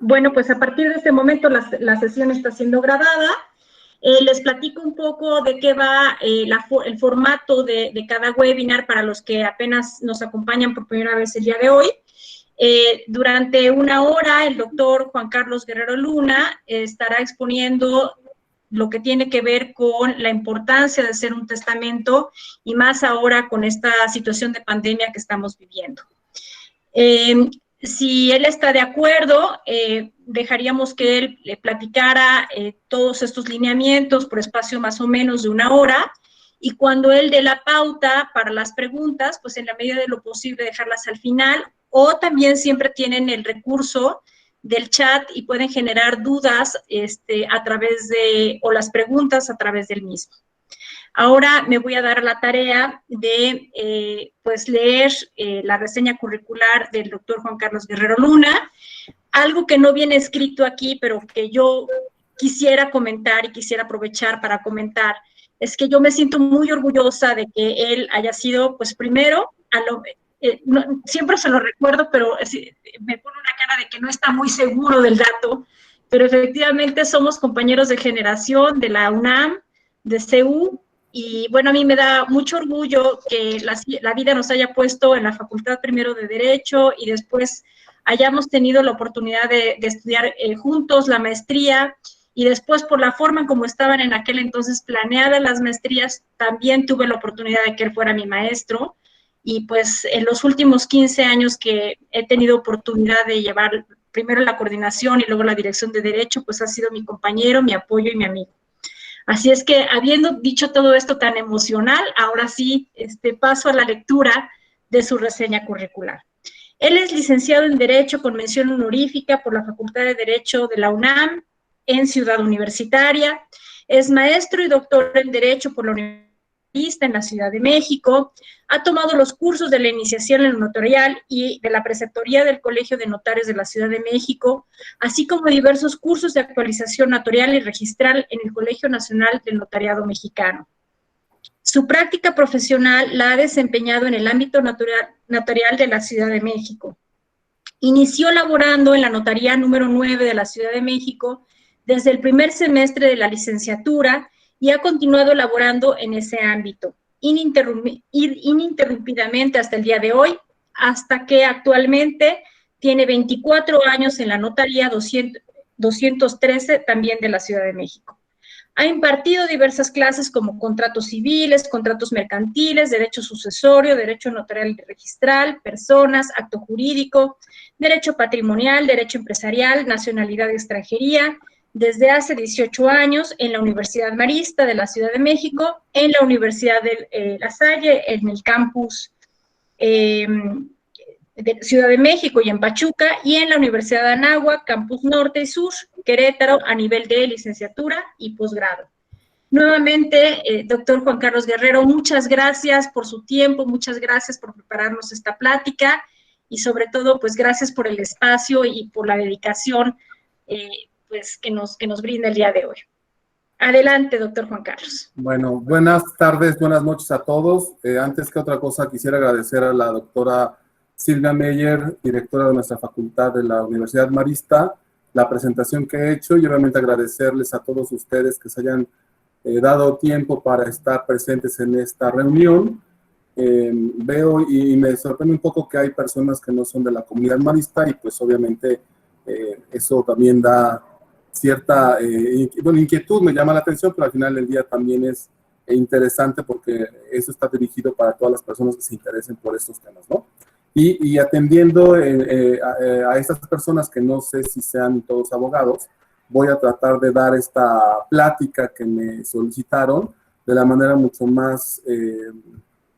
Bueno, pues a partir de este momento la sesión está siendo grabada. Les platico un poco de qué va el formato de cada webinar para los que apenas nos acompañan por primera vez el día de hoy. Durante una hora, el doctor Juan Carlos Guerrero Luna estará exponiendo lo que tiene que ver con la importancia de hacer un testamento y más ahora con esta situación de pandemia que estamos viviendo. Si él está de acuerdo, dejaríamos que él le platicara todos estos lineamientos por espacio más o menos de una hora, y cuando él dé la pauta para las preguntas, pues en la medida de lo posible dejarlas al final, o también siempre tienen el recurso del chat y pueden generar dudas a través de, o las preguntas a través del mismo. Ahora me voy a dar la tarea de pues leer la reseña curricular del doctor Juan Carlos Guerrero Luna, algo que no viene escrito aquí, pero que yo quisiera comentar y quisiera aprovechar para comentar, es que yo me siento muy orgullosa de que él haya sido, pues primero, siempre se lo recuerdo, pero me pone una cara de que no está muy seguro del dato, pero efectivamente somos compañeros de generación de la UNAM, de CEU, y bueno, a mí me da mucho orgullo que la vida nos haya puesto en la facultad primero de Derecho y después hayamos tenido la oportunidad de estudiar juntos la maestría, y después por la forma en cómo estaban en aquel entonces planeadas las maestrías, también tuve la oportunidad de que él fuera mi maestro, y pues en los últimos 15 años que he tenido oportunidad de llevar primero la coordinación y luego la dirección de Derecho, pues ha sido mi compañero, mi apoyo y mi amigo. Así es que, habiendo dicho todo esto tan emocional, ahora sí paso a la lectura de su reseña curricular. Él es licenciado en Derecho con mención honorífica por la Facultad de Derecho de la UNAM en Ciudad Universitaria. Es maestro y doctor en Derecho por la Universidad en la Ciudad de México. Ha tomado los cursos de la iniciación en notarial y de la preceptoría del Colegio de Notarios de la Ciudad de México, así como diversos cursos de actualización notarial y registral en el Colegio Nacional del Notariado Mexicano. Su práctica profesional la ha desempeñado en el ámbito notarial de la Ciudad de México. Inició laborando en la notaría número 9 de la Ciudad de México desde el primer semestre de la licenciatura y ha continuado laborando en ese ámbito ininterrumpidamente hasta el día de hoy, hasta que actualmente tiene 24 años en la notaría 213 también de la Ciudad de México. Ha impartido diversas clases como contratos civiles, contratos mercantiles, derecho sucesorio, derecho notarial y registral, personas, acto jurídico, derecho patrimonial, derecho empresarial, nacionalidad y extranjería, desde hace 18 años en la Universidad Marista de la Ciudad de México, en la Universidad de La Salle, en el campus de Ciudad de México y en Pachuca, y en la Universidad de Anáhuac, campus norte y sur, Querétaro, a nivel de licenciatura y posgrado. Nuevamente, doctor Juan Carlos Guerrero, muchas gracias por su tiempo, muchas gracias por prepararnos esta plática, y sobre todo, pues gracias por el espacio y por la dedicación pues, que nos brinda el día de hoy. Adelante, doctor Juan Carlos. Bueno, buenas tardes, buenas noches a todos. Antes que otra cosa, quisiera agradecer a la doctora Silvia Meyer, directora de nuestra facultad de la Universidad Marista, la presentación que he hecho, y obviamente agradecerles a todos ustedes que se hayan dado tiempo para estar presentes en esta reunión. Veo y me sorprende un poco que hay personas que no son de la comunidad marista, y pues obviamente eso también da cierta inquietud, me llama la atención, pero al final del día también es interesante porque eso está dirigido para todas las personas que se interesen por estos temas, ¿no? Y atendiendo a estas personas que no sé si sean todos abogados, voy a tratar de dar esta plática que me solicitaron de la manera mucho más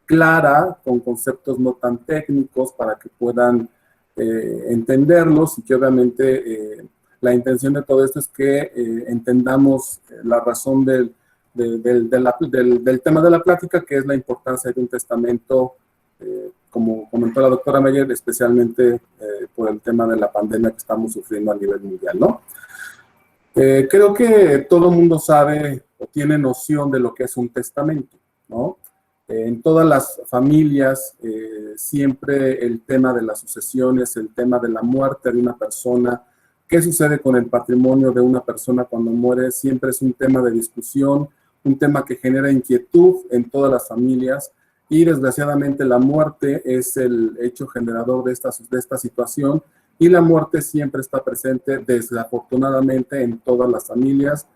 clara, con conceptos no tan técnicos, para que puedan entenderlos, y que obviamente la intención de todo esto es que entendamos la razón del tema de la plática, que es la importancia de un testamento, como comentó la doctora Meyer, especialmente por el tema de la pandemia que estamos sufriendo a nivel mundial, ¿no? Creo que todo el mundo sabe o tiene noción de lo que es un testamento, ¿no? En todas las familias siempre el tema de las sucesiones, el tema de la muerte de una persona, ¿Qué sucede con el patrimonio de una persona cuando muere? Siempre es un tema de discusión, un tema que genera inquietud en todas las familias y desgraciadamente la muerte es el hecho generador de esta situación y la muerte siempre está presente desafortunadamente en todas las familias,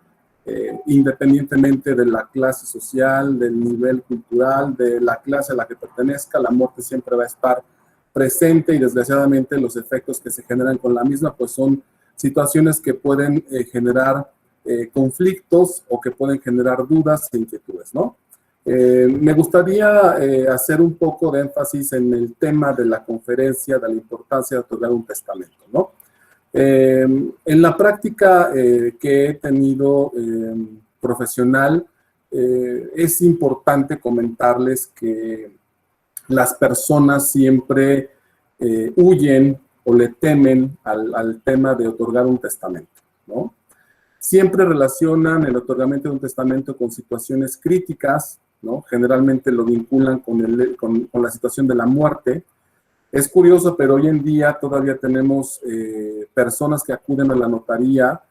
independientemente de la clase social, del nivel cultural, de la clase a la que pertenezca, la muerte siempre va a estar presente y desgraciadamente los efectos que se generan con la misma pues son situaciones que pueden generar conflictos o que pueden generar dudas e inquietudes, ¿no? Me gustaría hacer un poco de énfasis en el tema de la conferencia, de la importancia de otorgar un testamento, ¿no? En la práctica que he tenido profesional, es importante comentarles que las personas siempre huyen o le temen al tema de otorgar un testamento, ¿no? Siempre relacionan el otorgamiento de un testamento con situaciones críticas, ¿no? Generalmente lo vinculan con la situación de la muerte. Es curioso, pero hoy en día todavía tenemos personas que acuden a la notaría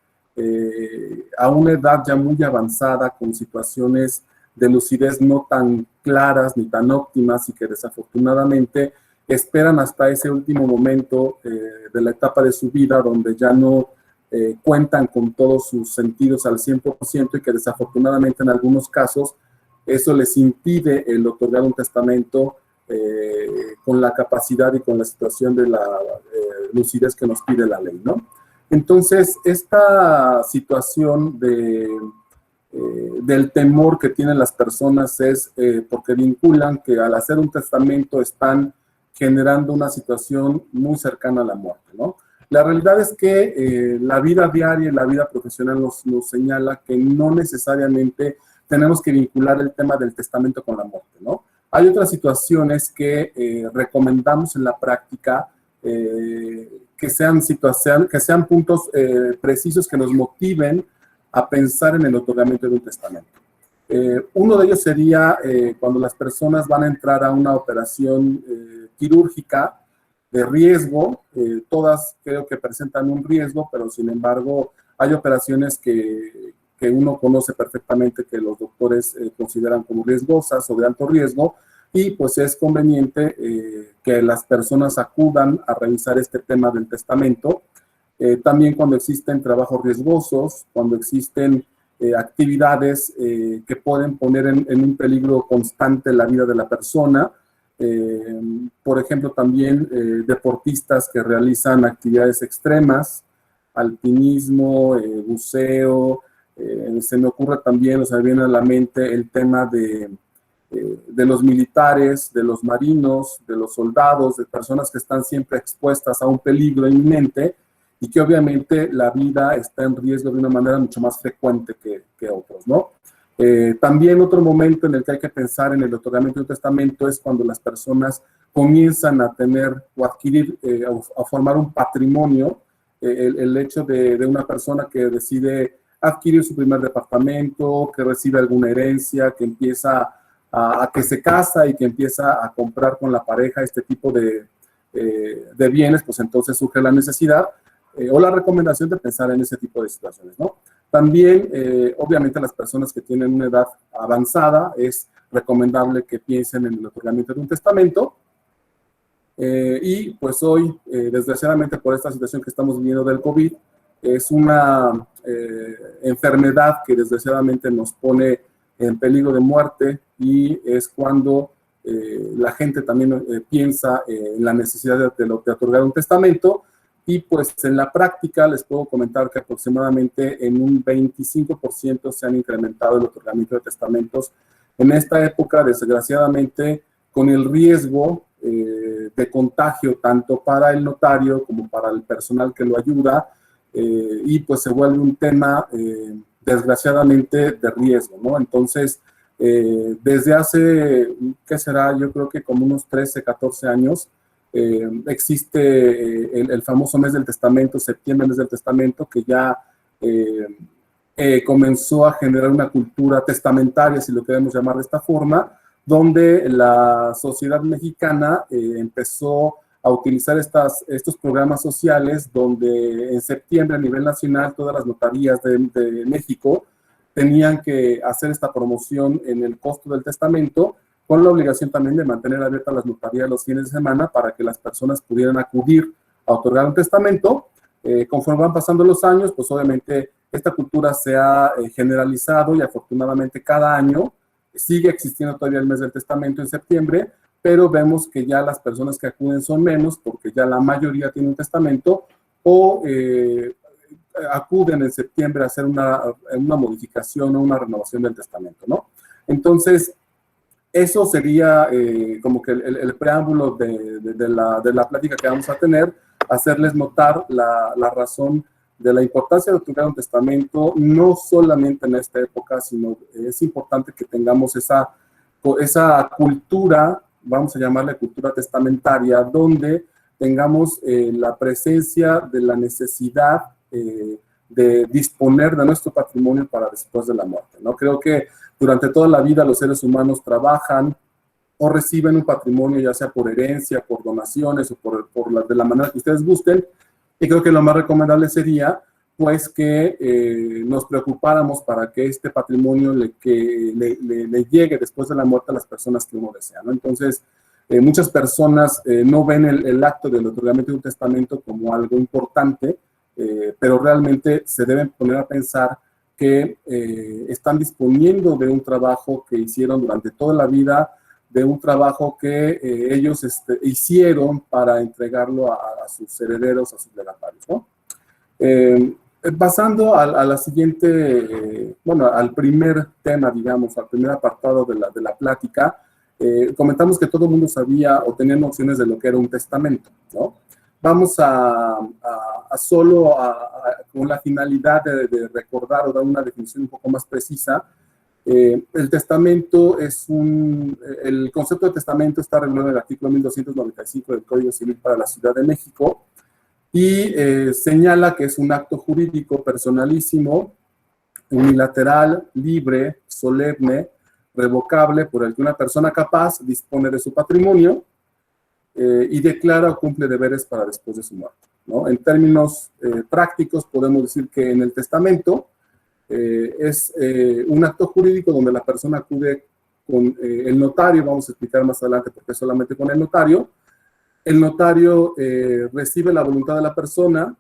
a una edad ya muy avanzada, con situaciones de lucidez no tan claras ni tan óptimas y que desafortunadamente esperan hasta ese último momento de la etapa de su vida donde ya no cuentan con todos sus sentidos al 100% y que desafortunadamente en algunos casos eso les impide el otorgar un testamento con la capacidad y con la situación de la lucidez que nos pide la ley, ¿no? Entonces, esta situación del temor que tienen las personas es porque vinculan que al hacer un testamento están generando una situación muy cercana a la muerte, ¿no? La realidad es que la vida diaria y la vida profesional nos señala que no necesariamente tenemos que vincular el tema del testamento con la muerte, ¿no? Hay otras situaciones que recomendamos en la práctica que sean puntos precisos que nos motiven a pensar en el otorgamiento de un testamento. Uno de ellos sería cuando las personas van a entrar a una operación quirúrgica de riesgo, todas creo que presentan un riesgo, pero sin embargo hay operaciones que uno conoce perfectamente que los doctores consideran como riesgosas o de alto riesgo, y pues es conveniente que las personas acudan a revisar este tema del testamento. También cuando existen trabajos riesgosos, cuando existen actividades que pueden poner en un peligro constante la vida de la persona. Por ejemplo, también deportistas que realizan actividades extremas, alpinismo, buceo. Se me ocurre también, o sea, viene a la mente el tema de los militares, de los marinos, de los soldados, de personas que están siempre expuestas a un peligro inminente y que obviamente la vida está en riesgo de una manera mucho más frecuente que otros, ¿no? También otro momento en el que hay que pensar en el otorgamiento de un testamento es cuando las personas comienzan a tener o adquirir o formar un patrimonio, el hecho de una persona que decide adquirir su primer departamento, que recibe alguna herencia, que empieza a que se casa y que empieza a comprar con la pareja este tipo de bienes, pues entonces surge la necesidad o la recomendación de pensar en ese tipo de situaciones, ¿no? También, obviamente, las personas que tienen una edad avanzada es recomendable que piensen en el otorgamiento de un testamento. Y pues hoy, desgraciadamente por esta situación que estamos viviendo del COVID, es una enfermedad que desgraciadamente nos pone en peligro de muerte y es cuando la gente también piensa en la necesidad de otorgar un testamento. Y pues en la práctica les puedo comentar que aproximadamente en un 25% se han incrementado el otorgamiento de testamentos en esta época, desgraciadamente, con el riesgo de contagio tanto para el notario como para el personal que lo ayuda, y pues se vuelve un tema desgraciadamente de riesgo, ¿no? Entonces, desde hace, ¿qué será? Yo creo que como unos 13, 14 años, existe el famoso mes del testamento, septiembre, mes del testamento, que ya comenzó a generar una cultura testamentaria, si lo queremos llamar de esta forma, donde la sociedad mexicana empezó a a utilizar estos programas sociales donde en septiembre a nivel nacional todas las notarías de México tenían que hacer esta promoción en el costo del testamento, con la obligación también de mantener abiertas las notarías los fines de semana para que las personas pudieran acudir a otorgar un testamento. Conforme van pasando los años, pues obviamente esta cultura se ha generalizado y afortunadamente cada año sigue existiendo todavía el mes del testamento en septiembre, pero vemos que ya las personas que acuden son menos porque ya la mayoría tiene un testamento o acuden en septiembre a hacer una modificación o una renovación del testamento, ¿no? Entonces, eso sería como que el preámbulo de la plática que vamos a tener, hacerles notar la razón de la importancia de otorgar un testamento, no solamente en esta época, sino es importante que tengamos esa cultura, vamos a llamarle cultura testamentaria, donde tengamos la presencia de la necesidad de disponer de nuestro patrimonio para después de la muerte, ¿no? Creo que durante toda la vida los seres humanos trabajan o reciben un patrimonio, ya sea por herencia, por donaciones o de la manera que ustedes gusten, y creo que lo más recomendable sería pues que nos preocupáramos para que este patrimonio le llegue después de la muerte a las personas que uno desea, ¿no? Entonces, muchas personas no ven el acto del otorgamiento de un testamento como algo importante, pero realmente se deben poner a pensar que están disponiendo de un trabajo que hicieron durante toda la vida, de un trabajo que ellos hicieron para entregarlo a sus herederos, a sus legatarios, ¿no? Pasando a la siguiente, bueno, al primer tema, digamos, al primer apartado de la plática, comentamos que todo el mundo sabía o tenía nociones de lo que era un testamento, ¿no? Vamos con la finalidad de recordar o dar una definición un poco más precisa. El testamento el concepto de testamento está regulado en el artículo 1295 del Código Civil para la Ciudad de México y señala que es un acto jurídico personalísimo, unilateral, libre, solemne, revocable, por el que una persona capaz dispone de su patrimonio y declara o cumple deberes para después de su muerte, ¿no? En términos prácticos podemos decir que en el testamento es un acto jurídico donde la persona acude con el notario, vamos a explicar más adelante por qué solamente con el notario. El notario recibe la voluntad de la persona,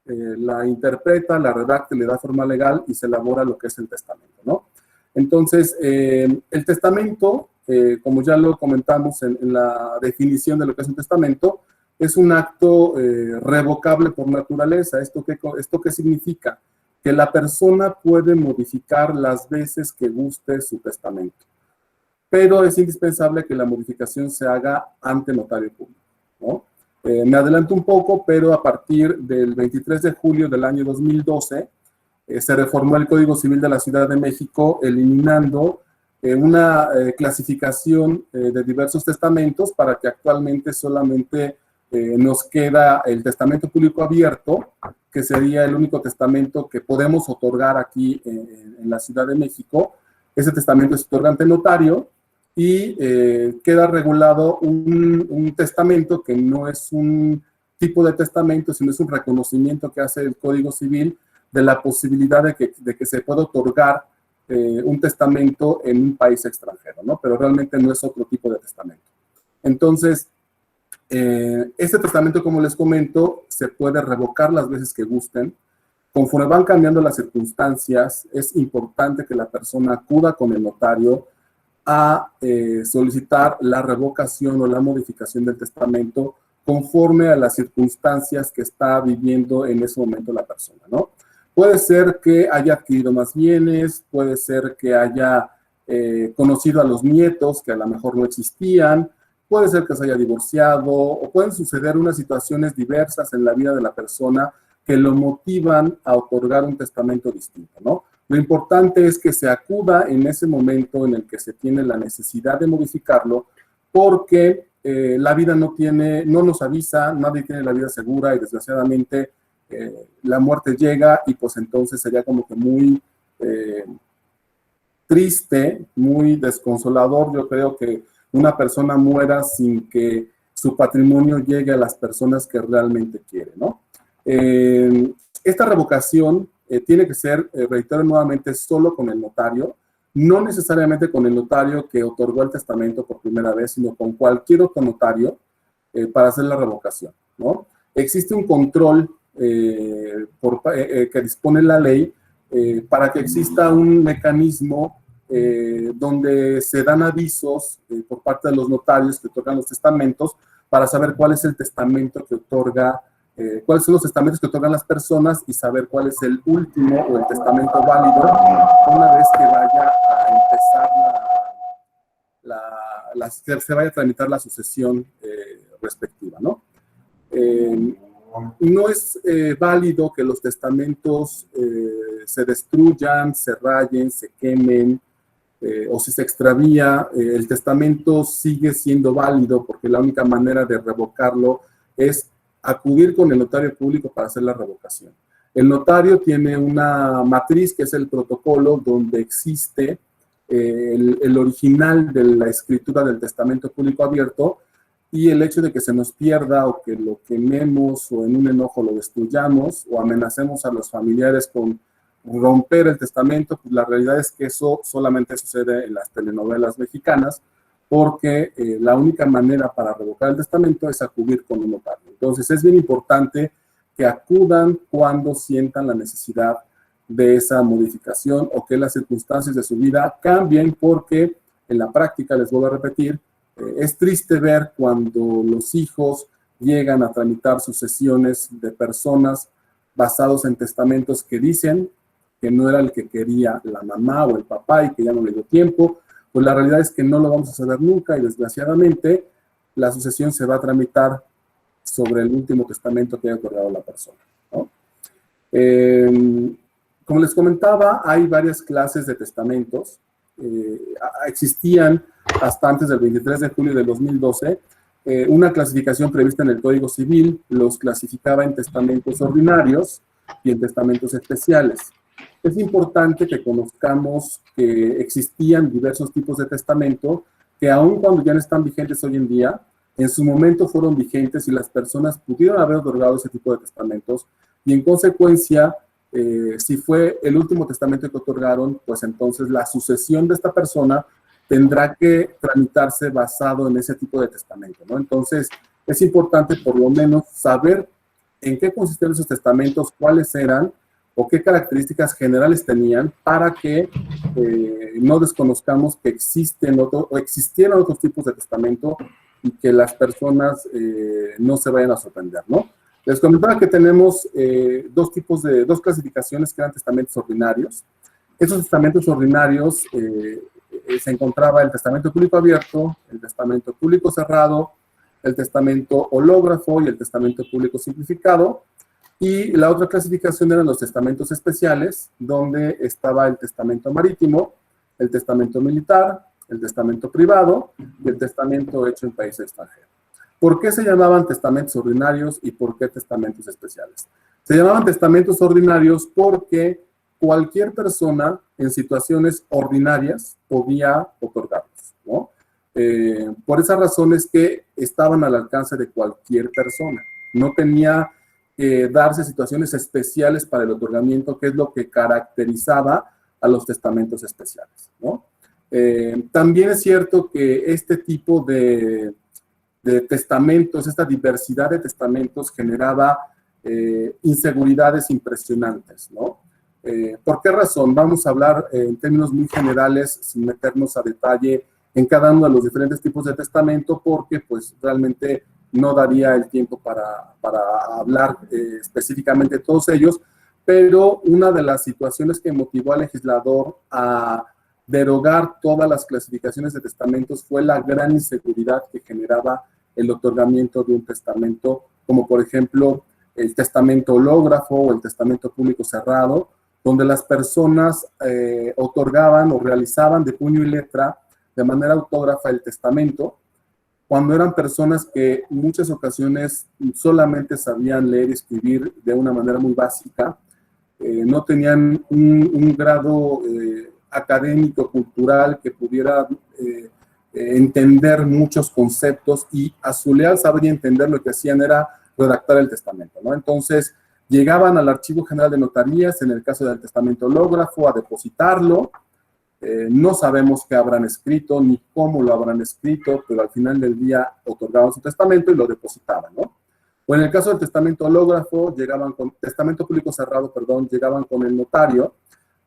la interpreta, la redacta, le da forma legal y se elabora lo que es el testamento, ¿no? Entonces, el testamento, como ya lo comentamos en la definición de lo que es un testamento, es un acto revocable por naturaleza. ¿Esto qué significa? Que la persona puede modificar las veces que guste su testamento, pero es indispensable que la modificación se haga ante notario público, ¿no? Me adelanto un poco, pero a partir del 23 de julio del año 2012 se reformó el Código Civil de la Ciudad de México, eliminando una clasificación de diversos testamentos para que actualmente solamente nos queda el testamento público abierto, que sería el único testamento que podemos otorgar aquí en la Ciudad de México. Ese testamento se otorga ante notario y queda regulado un testamento que no es un tipo de testamento, sino es un reconocimiento que hace el Código Civil de la posibilidad de que se pueda otorgar un testamento en un país extranjero, ¿no? Pero realmente no es otro tipo de testamento. Entonces, este testamento, como les comento, se puede revocar las veces que gusten. Conforme van cambiando las circunstancias, es importante que la persona acuda con el notario a solicitar la revocación o la modificación del testamento conforme a las circunstancias que está viviendo en ese momento la persona, ¿no? Puede ser que haya adquirido más bienes, puede ser que haya conocido a los nietos que a lo mejor no existían, puede ser que se haya divorciado o pueden suceder unas situaciones diversas en la vida de la persona que lo motivan a otorgar un testamento distinto, ¿no? Lo importante es que se acuda en ese momento en el que se tiene la necesidad de modificarlo, porque la vida no nos avisa, nadie tiene la vida segura y desgraciadamente la muerte llega y pues entonces sería como que muy triste, muy desconsolador, yo creo que una persona muera sin que su patrimonio llegue a las personas que realmente quiere, ¿no? Esta revocación tiene que ser, reitero nuevamente, solo con el notario, no necesariamente con el notario que otorgó el testamento por primera vez, sino con cualquier otro notario para hacer la revocación, ¿no? Existe un control que dispone la ley para que exista un mecanismo donde se dan avisos por parte de los notarios que otorgan los testamentos para saber cuál es el testamento que otorga, cuáles son los testamentos que otorgan las personas y saber cuál es el último o el testamento válido una vez que vaya a empezar se vaya a tramitar la sucesión respectiva, ¿no? No es válido que los testamentos se destruyan, se rayen, se quemen, o si se extravía, el testamento sigue siendo válido porque la única manera de revocarlo es acudir con el notario público para hacer la revocación. El notario tiene una matriz que es el protocolo donde existe el original de la escritura del testamento público abierto, y el hecho de que se nos pierda o que lo quememos o en un enojo lo destruyamos o amenacemos a los familiares con romper el testamento, pues la realidad es que eso solamente sucede en las telenovelas mexicanas, porque la única manera para revocar el testamento es acudir con un notario. Entonces es bien importante que acudan cuando sientan la necesidad de esa modificación o que las circunstancias de su vida cambien, porque en la práctica, les vuelvo a repetir, es triste ver cuando los hijos llegan a tramitar sucesiones de personas basados en testamentos que dicen que no era el que quería la mamá o el papá y que ya no le dio tiempo. Pues la realidad es que no lo vamos a saber nunca y desgraciadamente la sucesión se va a tramitar sobre el último testamento que haya otorgado la persona, ¿no? Como les comentaba, hay varias clases de testamentos. Existían hasta antes del 23 de julio de 2012 una clasificación prevista en el Código Civil, los clasificaba en testamentos ordinarios y en testamentos especiales. Es importante que conozcamos que existían diversos tipos de testamento que aun cuando ya no están vigentes hoy en día, en su momento fueron vigentes y las personas pudieron haber otorgado ese tipo de testamentos y en consecuencia, si fue el último testamento que otorgaron, pues entonces la sucesión de esta persona tendrá que tramitarse basado en ese tipo de testamento, ¿no? Entonces, es importante por lo menos saber en qué consistían esos testamentos, cuáles eran o qué características generales tenían para que no desconozcamos que existen existieran otros tipos de testamento y que las personas no se vayan a sorprender, ¿no? Les comentaba que tenemos dos clasificaciones que eran testamentos ordinarios. Esos testamentos ordinarios se encontraba el testamento público abierto, el testamento público cerrado, el testamento hológrafo y el testamento público simplificado. Y la otra clasificación eran los testamentos especiales, donde estaba el testamento marítimo, el testamento militar, el testamento privado y el testamento hecho en país extranjero. ¿Por qué se llamaban testamentos ordinarios y por qué testamentos especiales? Se llamaban testamentos ordinarios porque cualquier persona en situaciones ordinarias podía otorgarlos, ¿no? Por esas razones que estaban al alcance de cualquier persona. No tenía que darse situaciones especiales para el otorgamiento, que es lo que caracterizaba a los testamentos especiales, ¿no? También es cierto que este tipo de testamentos, esta diversidad de testamentos generaba inseguridades impresionantes, ¿no? ¿Por qué razón? Vamos a hablar en términos muy generales, sin meternos a detalle en cada uno de los diferentes tipos de testamento, porque pues realmente no daría el tiempo para hablar específicamente de todos ellos, pero una de las situaciones que motivó al legislador a derogar todas las clasificaciones de testamentos fue la gran inseguridad que generaba el otorgamiento de un testamento, como por ejemplo el testamento hológrafo o el testamento público cerrado, donde las personas otorgaban o realizaban de puño y letra de manera autógrafa el testamento, cuando eran personas que en muchas ocasiones solamente sabían leer y escribir de una manera muy básica, no tenían un grado académico, cultural, que pudiera entender muchos conceptos, y a su leal saber y entender lo que hacían era redactar el testamento, ¿no? Entonces, llegaban al Archivo General de Notarías, en el caso del testamento hológrafo, a depositarlo. No sabemos qué habrán escrito ni cómo lo habrán escrito, pero al final del día otorgaban su testamento y lo depositaban, ¿no? O en el caso del testamento hológrafo, testamento público cerrado, perdón, llegaban con el notario,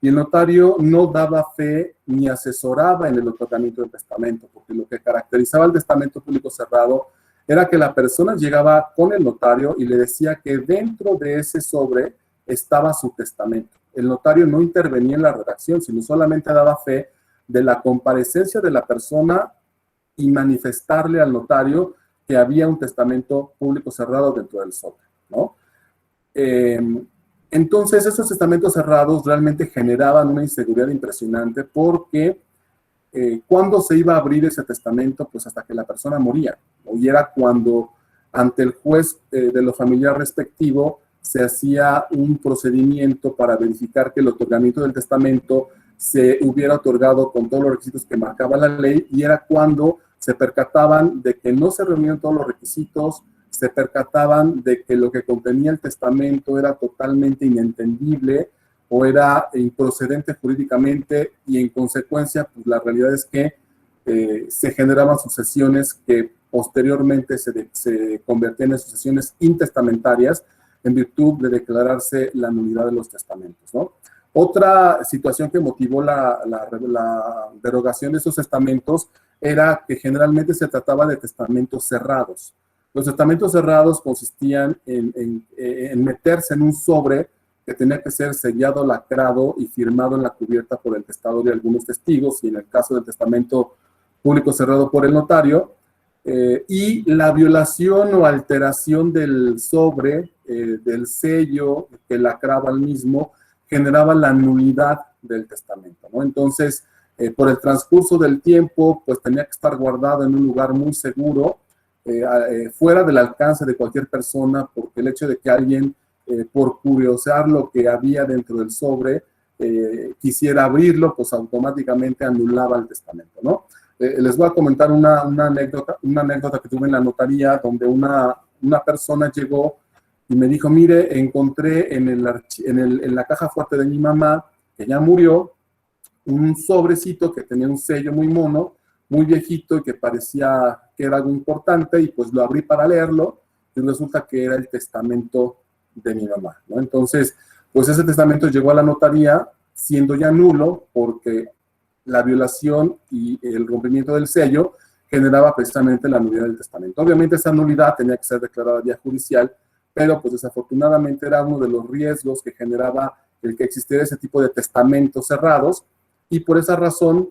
y el notario no daba fe ni asesoraba en el otorgamiento del testamento, porque lo que caracterizaba el testamento público cerrado era que la persona llegaba con el notario y le decía que dentro de ese sobre estaba su testamento. El notario no intervenía en la redacción, sino solamente daba fe de la comparecencia de la persona y manifestarle al notario que había un testamento público cerrado dentro del sobre, ¿no? Entonces, esos testamentos cerrados realmente generaban una inseguridad impresionante, porque ¿cuándo se iba a abrir ese testamento? Pues hasta que la persona moría, ¿no? Y era cuando ante el juez de lo familiar respectivo se hacía un procedimiento para verificar que el otorgamiento del testamento se hubiera otorgado con todos los requisitos que marcaba la ley, y era cuando se percataban de que no se reunían todos los requisitos, se percataban de que lo que contenía el testamento era totalmente inentendible o era improcedente jurídicamente, y en consecuencia, pues la realidad es que se generaban sucesiones que posteriormente se convertían en sucesiones intestamentarias en virtud de declararse la nulidad de los testamentos, ¿no? Otra situación que motivó la derogación de esos testamentos era que generalmente se trataba de testamentos cerrados. Los testamentos cerrados consistían en meterse en un sobre que tenía que ser sellado, lacrado y firmado en la cubierta por el testador y algunos testigos, y en el caso del testamento público cerrado por el notario, y la violación o alteración del sobre, del sello que lacraba el mismo, generaba la nulidad del testamento, ¿no? Entonces, por el transcurso del tiempo, pues tenía que estar guardado en un lugar muy seguro, fuera del alcance de cualquier persona, porque el hecho de que alguien, por curiosear lo que había dentro del sobre, quisiera abrirlo, pues automáticamente anulaba el testamento, ¿no? Les voy a comentar una anécdota que tuve en la notaría, donde una persona llegó y me dijo: mire, encontré en la caja fuerte de mi mamá, que ya murió, un sobrecito que tenía un sello muy mono, muy viejito, y que parecía que era algo importante, y pues lo abrí para leerlo, y resulta que era el testamento de mi mamá, ¿no? Entonces, pues ese testamento llegó a la notaría siendo ya nulo, porque la violación y el rompimiento del sello generaba precisamente la nulidad del testamento. Obviamente esa nulidad tenía que ser declarada vía judicial, pero pues desafortunadamente era uno de los riesgos que generaba el que existiera ese tipo de testamentos cerrados, y por esa razón,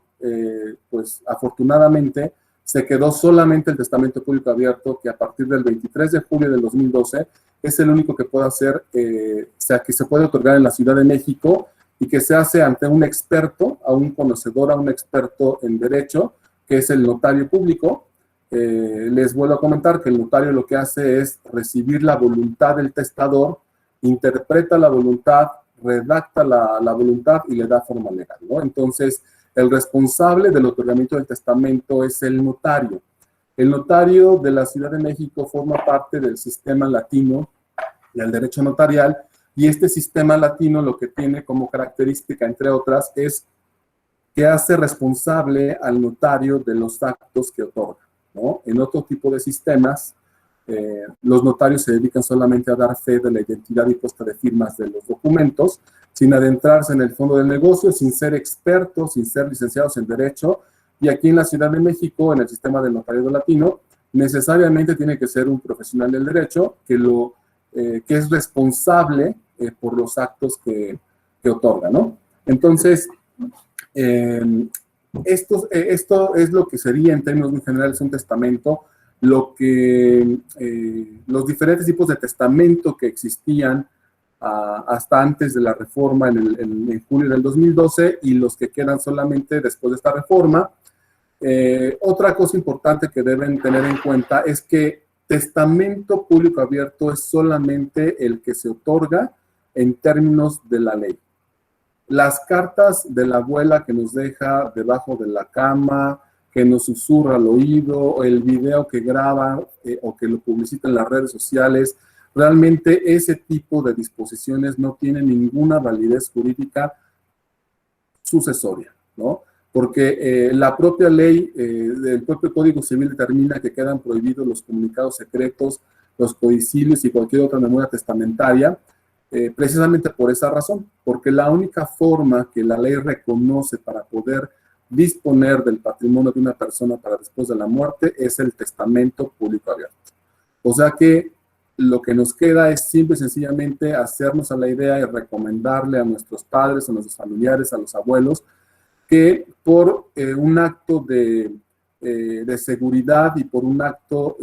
pues afortunadamente se quedó solamente el testamento público abierto, que a partir del 23 de julio del 2012 es el único que puede hacer, o sea, que se puede otorgar en la Ciudad de México, y que se hace ante un experto, a un conocedor, a un experto en derecho, que es el notario público. Les vuelvo a comentar que el notario lo que hace es recibir la voluntad del testador, interpreta la voluntad, redacta la voluntad y le da forma legal, ¿no? Entonces, el responsable del otorgamiento del testamento es el notario. El notario de la Ciudad de México forma parte del sistema latino del derecho notarial, y este sistema latino lo que tiene como característica, entre otras, es que hace responsable al notario de los actos que otorga, ¿no? En otro tipo de sistemas, los notarios se dedican solamente a dar fe de la identidad y puesta de firmas de los documentos, sin adentrarse en el fondo del negocio, sin ser expertos, sin ser licenciados en derecho. Y aquí en la Ciudad de México, en el sistema del notariado latino, necesariamente tiene que ser un profesional del derecho que es responsable por los actos que otorga, ¿no? Entonces, esto es lo que sería en términos muy generales un testamento, los diferentes tipos de testamento que existían hasta antes de la reforma en julio del 2012, y los que quedan solamente después de esta reforma. Otra cosa importante que deben tener en cuenta es que testamento público abierto es solamente el que se otorga en términos de la ley. Las cartas de la abuela que nos deja debajo de la cama, que nos susurra al oído, o el video que graba o que lo publicita en las redes sociales. Realmente ese tipo de disposiciones no tienen ninguna validez jurídica sucesoria, ¿no? Porque la propia ley del propio Código Civil determina que quedan prohibidos los comunicados secretos, los codicilios y cualquier otra memoria testamentaria, precisamente por esa razón, porque la única forma que la ley reconoce para poder disponer del patrimonio de una persona para después de la muerte es el testamento público abierto. O sea que lo que nos queda es simple y sencillamente hacernos a la idea y recomendarle a nuestros padres, a nuestros familiares, a los abuelos, que por un acto de seguridad y por un acto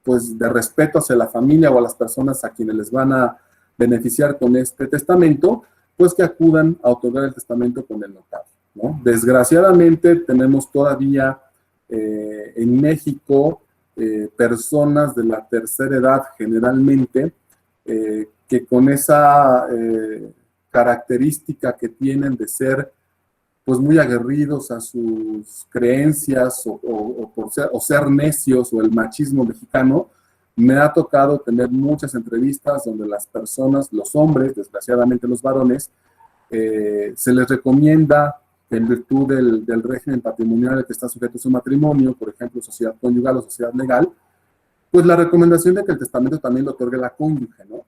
pues de respeto hacia la familia o a las personas a quienes les van a beneficiar con este testamento, pues que acudan a otorgar el testamento con el notario, ¿no? Desgraciadamente tenemos todavía en México personas de la tercera edad generalmente que con esa característica que tienen de ser pues muy aguerridos a sus creencias o ser necios o el machismo mexicano, me ha tocado tener muchas entrevistas donde las personas, los hombres, desgraciadamente los varones, se les recomienda en virtud del régimen patrimonial al que está sujeto su matrimonio, por ejemplo, sociedad conyugal o sociedad legal, pues la recomendación de que el testamento también lo otorgue la cónyuge, ¿no?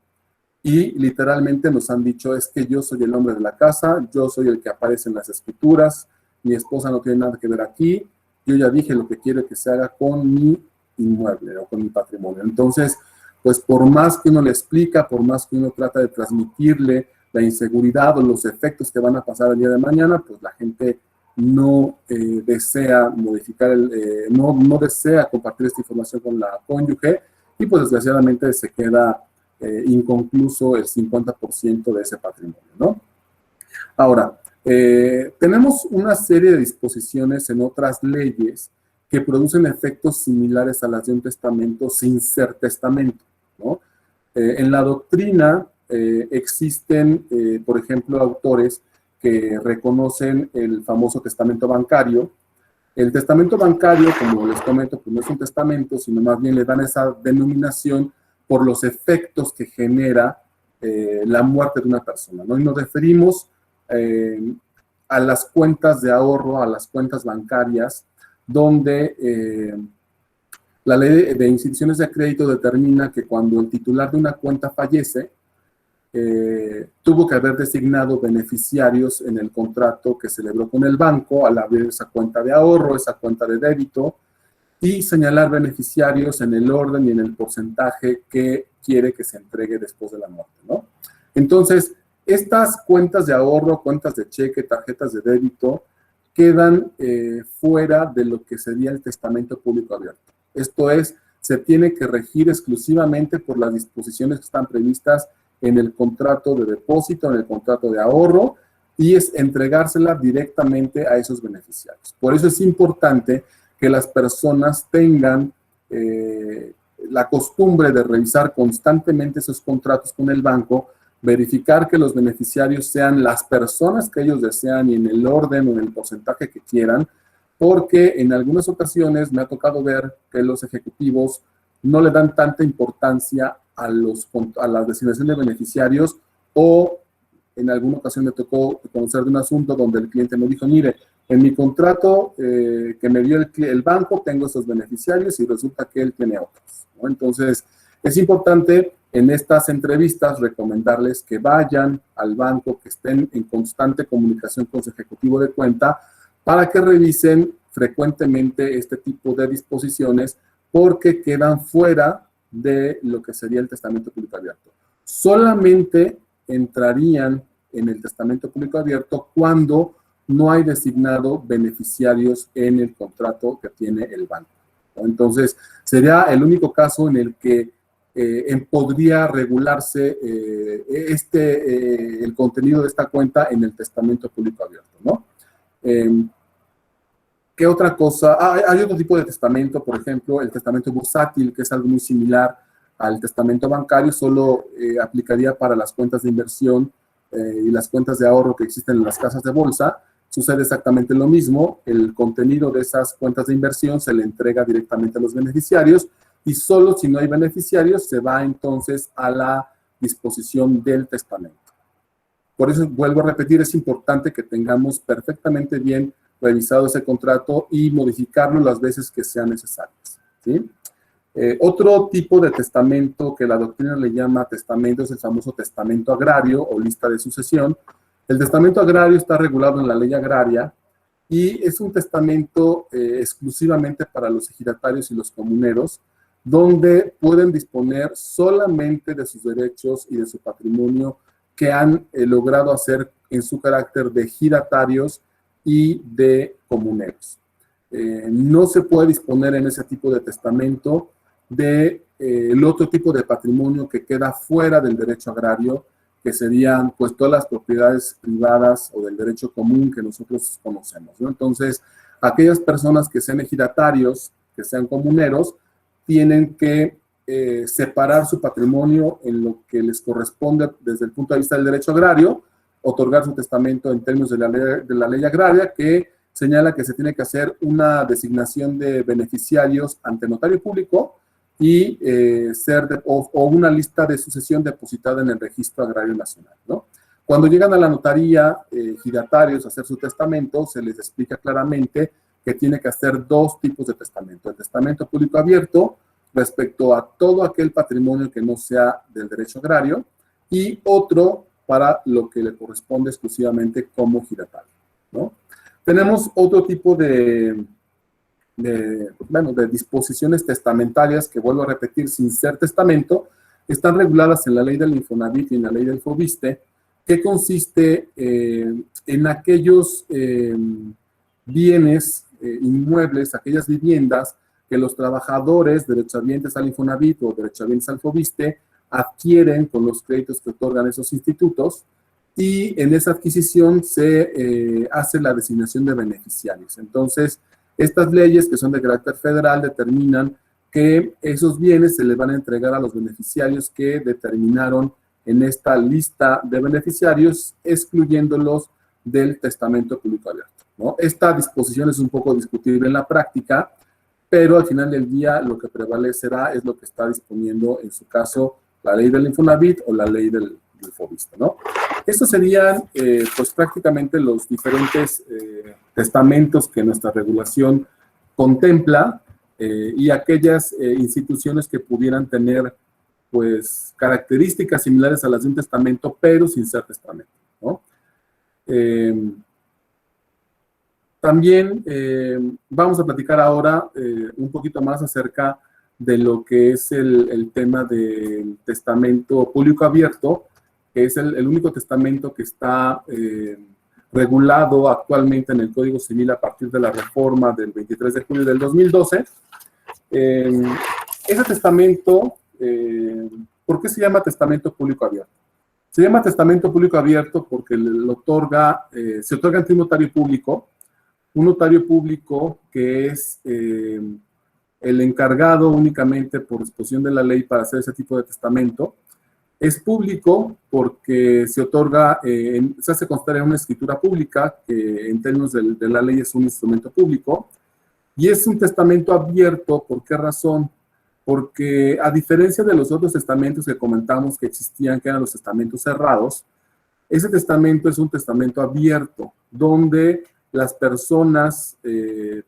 Y literalmente nos han dicho, es que yo soy el hombre de la casa, yo soy el que aparece en las escrituras, mi esposa no tiene nada que ver aquí, yo ya dije lo que quiero que se haga con mi inmueble o con mi patrimonio. Entonces, pues por más que uno le explica, por más que uno trata de transmitirle la inseguridad o los efectos que van a pasar el día de mañana, pues la gente no desea modificar, no desea compartir esta información con la cónyuge y pues desgraciadamente se queda inconcluso el 50% de ese patrimonio, ¿no? Ahora, tenemos una serie de disposiciones en otras leyes que producen efectos similares a las de un testamento sin ser testamento, ¿no? En la doctrina existen, por ejemplo, autores que reconocen el famoso testamento bancario. El testamento bancario, como les comento, pues no es un testamento, sino más bien le dan esa denominación por los efectos que genera la muerte de una persona, ¿no? Y nos referimos a las cuentas de ahorro, a las cuentas bancarias, donde la ley de instituciones de crédito determina que cuando el titular de una cuenta fallece, tuvo que haber designado beneficiarios en el contrato que celebró con el banco al abrir esa cuenta de ahorro, esa cuenta de débito, y señalar beneficiarios en el orden y en el porcentaje que quiere que se entregue después de la muerte, ¿no? Entonces, estas cuentas de ahorro, cuentas de cheque, tarjetas de débito, quedan fuera de lo que sería el testamento público abierto. Esto es, se tiene que regir exclusivamente por las disposiciones que están previstas en el contrato de depósito, en el contrato de ahorro, y es entregársela directamente a esos beneficiarios. Por eso es importante que las personas tengan la costumbre de revisar constantemente esos contratos con el banco, verificar que los beneficiarios sean las personas que ellos desean y en el orden o en el porcentaje que quieran, porque en algunas ocasiones me ha tocado ver que los ejecutivos no le dan tanta importancia a la designación de beneficiarios, o en alguna ocasión me tocó conocer de un asunto donde el cliente me dijo, mire, en mi contrato que me dio el banco tengo esos beneficiarios y resulta que él tiene otros, ¿no? Entonces, es importante en estas entrevistas recomendarles que vayan al banco, que estén en constante comunicación con su ejecutivo de cuenta para que revisen frecuentemente este tipo de disposiciones porque quedan fuera de lo que sería el testamento público abierto. Solamente entrarían en el testamento público abierto cuando no hay designado beneficiarios en el contrato que tiene el banco, ¿no? Entonces, sería el único caso en el que podría regularse el contenido de esta cuenta en el testamento público abierto, ¿no? ¿Qué otra cosa? Hay otro tipo de testamento, por ejemplo, el testamento bursátil, que es algo muy similar al testamento bancario, solo aplicaría para las cuentas de inversión y las cuentas de ahorro que existen en las casas de bolsa, sucede exactamente lo mismo. El contenido de esas cuentas de inversión se le entrega directamente a los beneficiarios y solo si no hay beneficiarios se va entonces a la disposición del testamento. Por eso, vuelvo a repetir, es importante que tengamos perfectamente bien revisado ese contrato y modificarlo las veces que sean necesarias, ¿sí? Otro tipo de testamento que la doctrina le llama testamento es el famoso testamento agrario o lista de sucesión. El testamento agrario está regulado en la ley agraria y es un testamento exclusivamente para los ejidatarios y los comuneros, donde pueden disponer solamente de sus derechos y de su patrimonio que han logrado hacer en su carácter de ejidatarios y de comuneros. No se puede disponer en ese tipo de testamento de el otro tipo de patrimonio que queda fuera del derecho agrario, que serían pues todas las propiedades privadas o del derecho común que nosotros conocemos, ¿no? Entonces, aquellas personas que sean ejidatarios, que sean comuneros, tienen que separar su patrimonio en lo que les corresponde desde el punto de vista del derecho agrario, otorgar su testamento en términos de la ley agraria, que señala que se tiene que hacer una designación de beneficiarios ante notario público y o una lista de sucesión depositada en el Registro Agrario Nacional, ¿no? Cuando llegan a la notaría ejidatarios a hacer su testamento, se les explica claramente que tiene que hacer dos tipos de testamento: el testamento público abierto respecto a todo aquel patrimonio que no sea del derecho agrario, y otro para lo que le corresponde exclusivamente como ejidatario, ¿no? Tenemos otro tipo de disposiciones testamentarias que, vuelvo a repetir, sin ser testamento, están reguladas en la ley del Infonavit y en la ley del Fobiste, que consiste en aquellos bienes inmuebles, aquellas viviendas que los trabajadores derechohabientes al Infonavit o derechohabientes al Fobiste adquieren con los créditos que otorgan esos institutos, y en esa adquisición se hace la designación de beneficiarios. Entonces, estas leyes, que son de carácter federal, determinan que esos bienes se les van a entregar a los beneficiarios que determinaron en esta lista de beneficiarios, excluyéndolos del testamento público abierto, ¿no? Esta disposición es un poco discutible en la práctica, pero al final del día lo que prevalecerá es lo que está disponiendo, en su caso, la ley del Infonavit o la ley del Fobiste, ¿no? Estos serían, pues, prácticamente los diferentes testamentos que nuestra regulación contempla, y aquellas instituciones que pudieran tener, pues, características similares a las de un testamento, pero sin ser testamento, ¿no? También vamos a platicar ahora un poquito más acerca de lo que es el tema del testamento público abierto, que es el único testamento que está regulado actualmente en el Código Civil a partir de la reforma del 23 de julio del 2012. Ese testamento, ¿por qué se llama testamento público abierto? Se llama testamento público abierto porque se otorga ante un notario público que es el encargado únicamente por disposición de la ley para hacer ese tipo de testamento. Es público porque se otorga, se hace constar en una escritura pública, que en términos de la ley es un instrumento público, y es un testamento abierto. ¿Por qué razón? Porque a diferencia de los otros testamentos que comentamos que existían, que eran los testamentos cerrados, ese testamento es un testamento abierto, donde las personas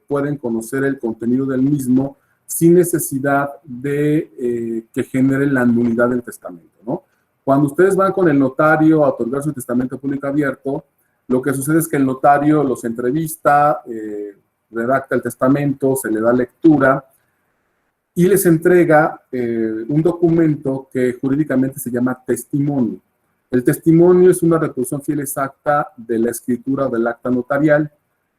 pueden conocer el contenido del mismo sin necesidad de que genere la nulidad del testamento, ¿no? Cuando ustedes van con el notario a otorgar su testamento público abierto, lo que sucede es que el notario los entrevista, redacta el testamento, se le da lectura y les entrega un documento que jurídicamente se llama testimonio. El testimonio es una reproducción fiel exacta de la escritura o del acta notarial.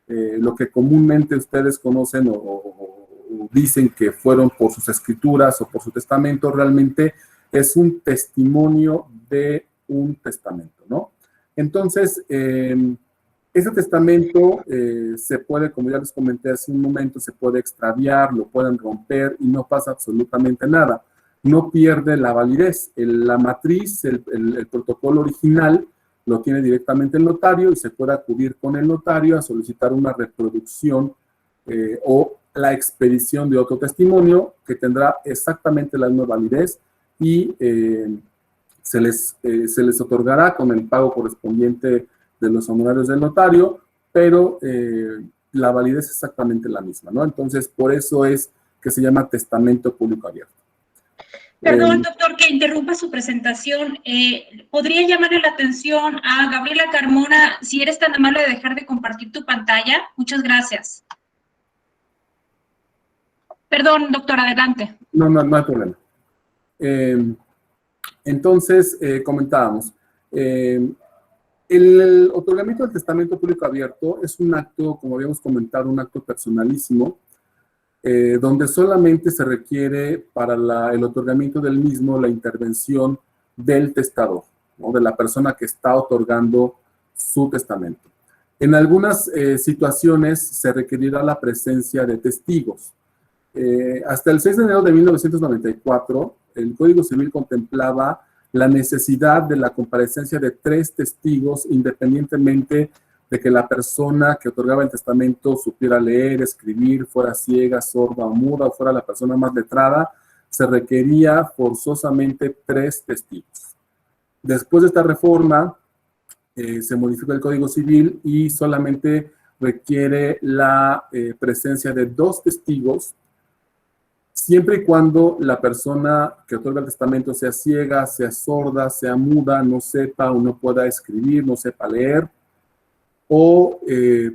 Lo que comúnmente ustedes conocen o dicen que fueron por sus escrituras o por su testamento, realmente es un testimonio de un testamento, ¿no? Entonces, ese testamento se puede, como ya les comenté hace un momento, se puede extraviar, lo pueden romper y no pasa absolutamente nada. No pierde la validez. La matriz, el protocolo original, lo tiene directamente el notario y se puede acudir con el notario a solicitar una reproducción o la expedición de otro testimonio que tendrá exactamente la misma validez y se les otorgará con el pago correspondiente de los honorarios del notario, pero la validez es exactamente la misma, ¿no? Entonces, por eso es que se llama testamento público abierto. Perdón, doctor, que interrumpa su presentación. ¿Podría llamarle la atención a Gabriela Carmona, si eres tan amable de dejar de compartir tu pantalla? Muchas gracias. Perdón, doctor, adelante. No hay problema. Entonces, comentábamos, el otorgamiento del testamento público abierto es un acto, como habíamos comentado, un acto personalísimo, donde solamente se requiere para el otorgamiento del mismo la intervención del testador, ¿no? De la persona que está otorgando su testamento. En algunas situaciones se requerirá la presencia de testigos. Hasta el 6 de enero de 1994, el Código Civil contemplaba la necesidad de la comparecencia de 3 testigos, independientemente de que la persona que otorgaba el testamento supiera leer, escribir, fuera ciega, sorda o muda, o fuera la persona más letrada, se requería forzosamente 3 testigos. Después de esta reforma, se modifica el Código Civil y solamente requiere la presencia de 2 testigos, siempre y cuando la persona que otorga el testamento sea ciega, sea sorda, sea muda, no sepa o no pueda escribir, no sepa leer, o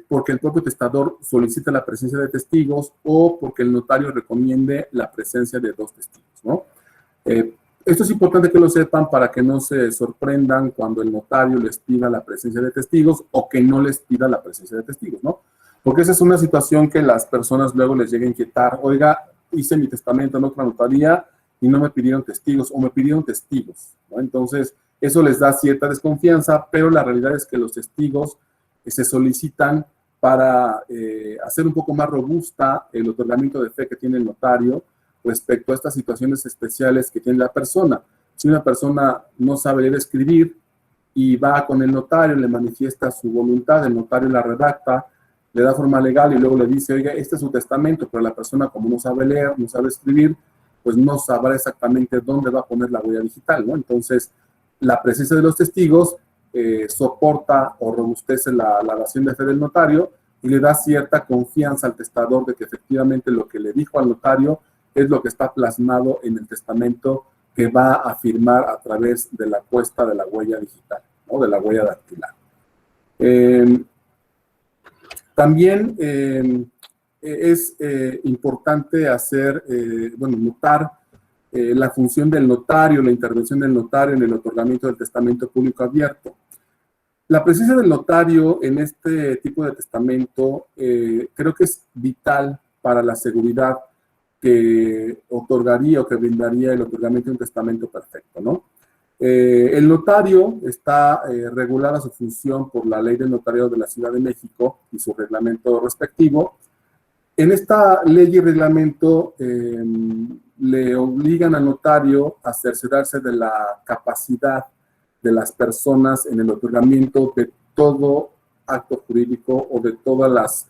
porque el propio testador solicita la presencia de testigos, o porque el notario recomiende la presencia de 2 testigos, ¿no? Esto es importante que lo sepan para que no se sorprendan cuando el notario les pida la presencia de testigos o que no les pida la presencia de testigos, ¿no? Porque esa es una situación que las personas luego les llega a inquietar. Oiga, hice mi testamento en otra notaría y no me pidieron testigos, o me pidieron testigos, ¿no? Entonces, eso les da cierta desconfianza, pero la realidad es que los testigos se solicitan para hacer un poco más robusta el otorgamiento de fe que tiene el notario respecto a estas situaciones especiales que tiene la persona. Si una persona no sabe leer, escribir y va con el notario, le manifiesta su voluntad, el notario la redacta, le da forma legal y luego le dice, oiga, este es su testamento, pero la persona como no sabe leer, no sabe escribir, pues no sabrá exactamente dónde va a poner la huella digital, ¿no? Entonces, la presencia de los testigos soporta o robustece la dación de fe del notario y le da cierta confianza al testador de que efectivamente lo que le dijo al notario es lo que está plasmado en el testamento que va a firmar a través de la puesta de la huella digital, ¿no? De la huella dactilar. También es importante notar la función del notario, la intervención del notario en el otorgamiento del testamento público abierto. La presencia del notario en este tipo de testamento creo que es vital para la seguridad que otorgaría o que brindaría el otorgamiento de un testamento perfecto, ¿no? El notario está regulada su función por la Ley del Notariado de la Ciudad de México y su reglamento respectivo. En esta ley y reglamento le obligan al notario a cerciorarse de la capacidad de las personas en el otorgamiento de todo acto jurídico o de todas las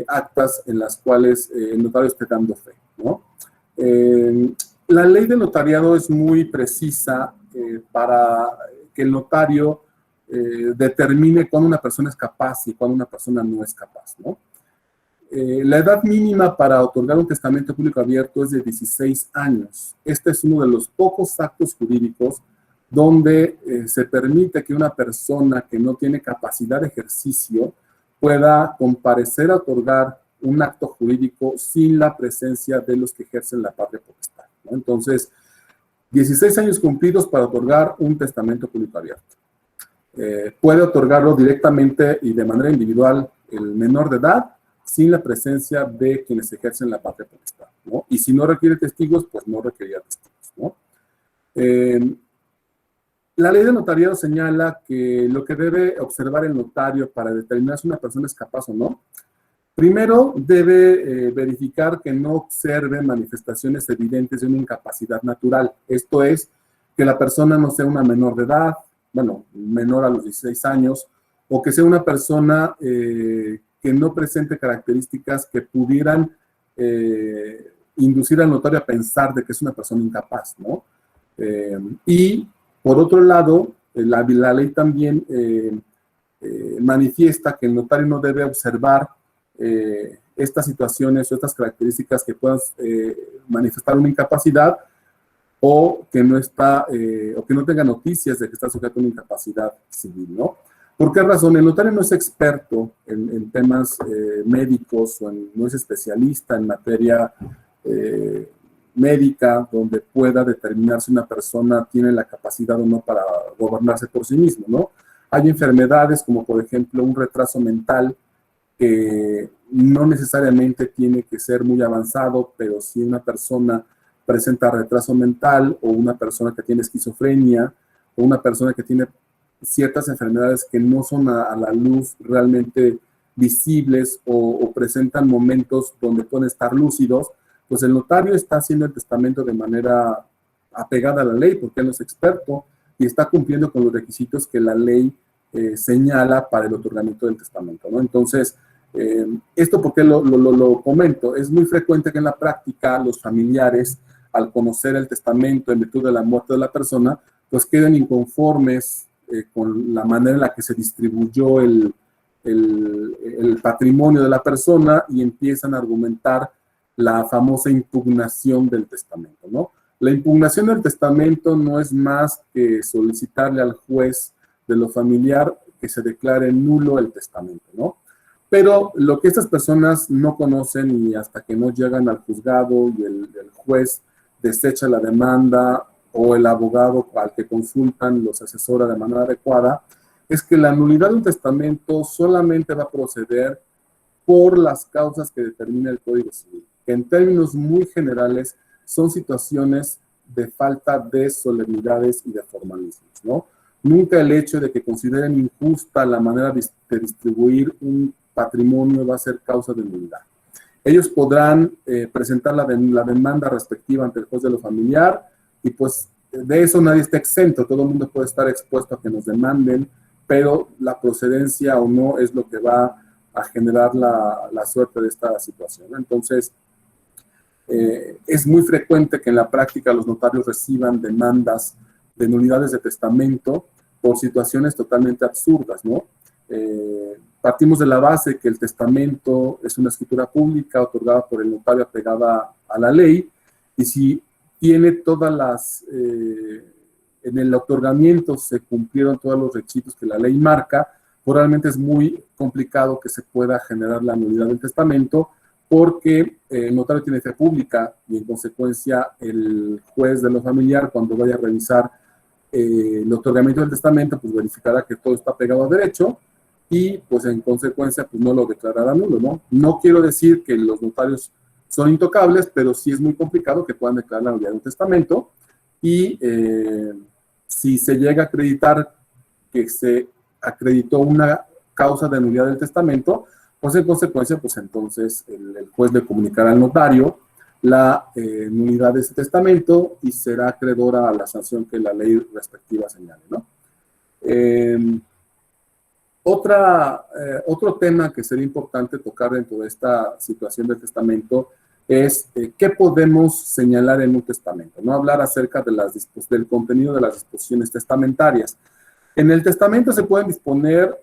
actas en las cuales el notario esté dando fe, ¿no? La ley del notariado es muy precisa para que el notario determine cuándo una persona es capaz y cuándo una persona no es capaz, ¿no? La edad mínima para otorgar un testamento público abierto es de 16 años. Este es uno de los pocos actos jurídicos donde se permite que una persona que no tiene capacidad de ejercicio pueda comparecer a otorgar un acto jurídico sin la presencia de los que ejercen la patria potestad, ¿no? Entonces, 16 años cumplidos para otorgar un testamento público abierto. Puede otorgarlo directamente y de manera individual el menor de edad, sin la presencia de quienes ejercen la patria potestad, ¿no? Y si no requiere testigos, pues no requeriría testigos, ¿no? La ley de notariado señala que lo que debe observar el notario para determinar si una persona es capaz o no, primero debe verificar que no observe manifestaciones evidentes de una incapacidad natural. Esto es, que la persona no sea una menor de edad, bueno, menor a los 16 años, o que sea una persona que no presente características que pudieran inducir al notario a pensar de que es una persona incapaz, ¿no? Y, por otro lado, la ley también manifiesta que el notario no debe observar estas situaciones o estas características que puedan manifestar una incapacidad o que no está, o que no tenga noticias de que está sujeto a una incapacidad civil, ¿no? ¿Por qué razón? El notario no es experto en temas médicos o no es especialista en materia médica donde pueda determinar si una persona tiene la capacidad o no para gobernarse por sí mismo, ¿no? Hay enfermedades como, por ejemplo, un retraso mental que no necesariamente tiene que ser muy avanzado, pero si una persona presenta retraso mental o una persona que tiene esquizofrenia o una persona que tiene ciertas enfermedades que no son a la luz realmente visibles o presentan momentos donde pueden estar lúcidos, pues el notario está haciendo el testamento de manera apegada a la ley porque él no es experto y está cumpliendo con los requisitos que la ley señala para el otorgamiento del testamento, ¿no? Entonces, esto porque lo comento, es muy frecuente que en la práctica los familiares, al conocer el testamento en virtud de la muerte de la persona, pues queden inconformes con la manera en la que se distribuyó el patrimonio de la persona y empiezan a argumentar la famosa impugnación del testamento, ¿no? La impugnación del testamento no es más que solicitarle al juez de lo familiar que se declare nulo el testamento, ¿no? Pero lo que estas personas no conocen y hasta que no llegan al juzgado y el juez desecha la demanda o el abogado al que consultan los asesora de manera adecuada, es que la nulidad de un testamento solamente va a proceder por las causas que determina el Código Civil, que en términos muy generales son situaciones de falta de solemnidades y de formalismos, ¿no? Nunca el hecho de que consideren injusta la manera de distribuir un patrimonio va a ser causa de nulidad. Ellos podrán presentar la demanda respectiva ante el juez de lo familiar y pues de eso nadie está exento, todo el mundo puede estar expuesto a que nos demanden, pero la procedencia o no es lo que va a generar la suerte de esta situación. Entonces, es muy frecuente que en la práctica los notarios reciban demandas de nulidades de testamento por situaciones totalmente absurdas, ¿no? Partimos de la base que el testamento es una escritura pública otorgada por el notario apegada a la ley y si tiene todas las, en el otorgamiento se cumplieron todos los requisitos que la ley marca, pues realmente es muy complicado que se pueda generar la nulidad del testamento porque el notario tiene fe pública y en consecuencia el juez de lo familiar cuando vaya a revisar el otorgamiento del testamento pues verificará que todo está pegado a derecho y pues en consecuencia pues no lo declarará nulo, ¿no? No quiero decir que los notarios son intocables, pero sí es muy complicado que puedan declarar la nulidad de un testamento y si se llega a acreditar que se acreditó una causa de nulidad del testamento, pues en consecuencia, pues entonces el juez le comunicará al notario la nulidad de ese testamento y será acreedora a la sanción que la ley respectiva señale, ¿no? Otro tema que sería importante tocar dentro de esta situación del testamento es qué podemos señalar en un testamento, no hablar acerca de del contenido de las disposiciones testamentarias. En el testamento se pueden disponer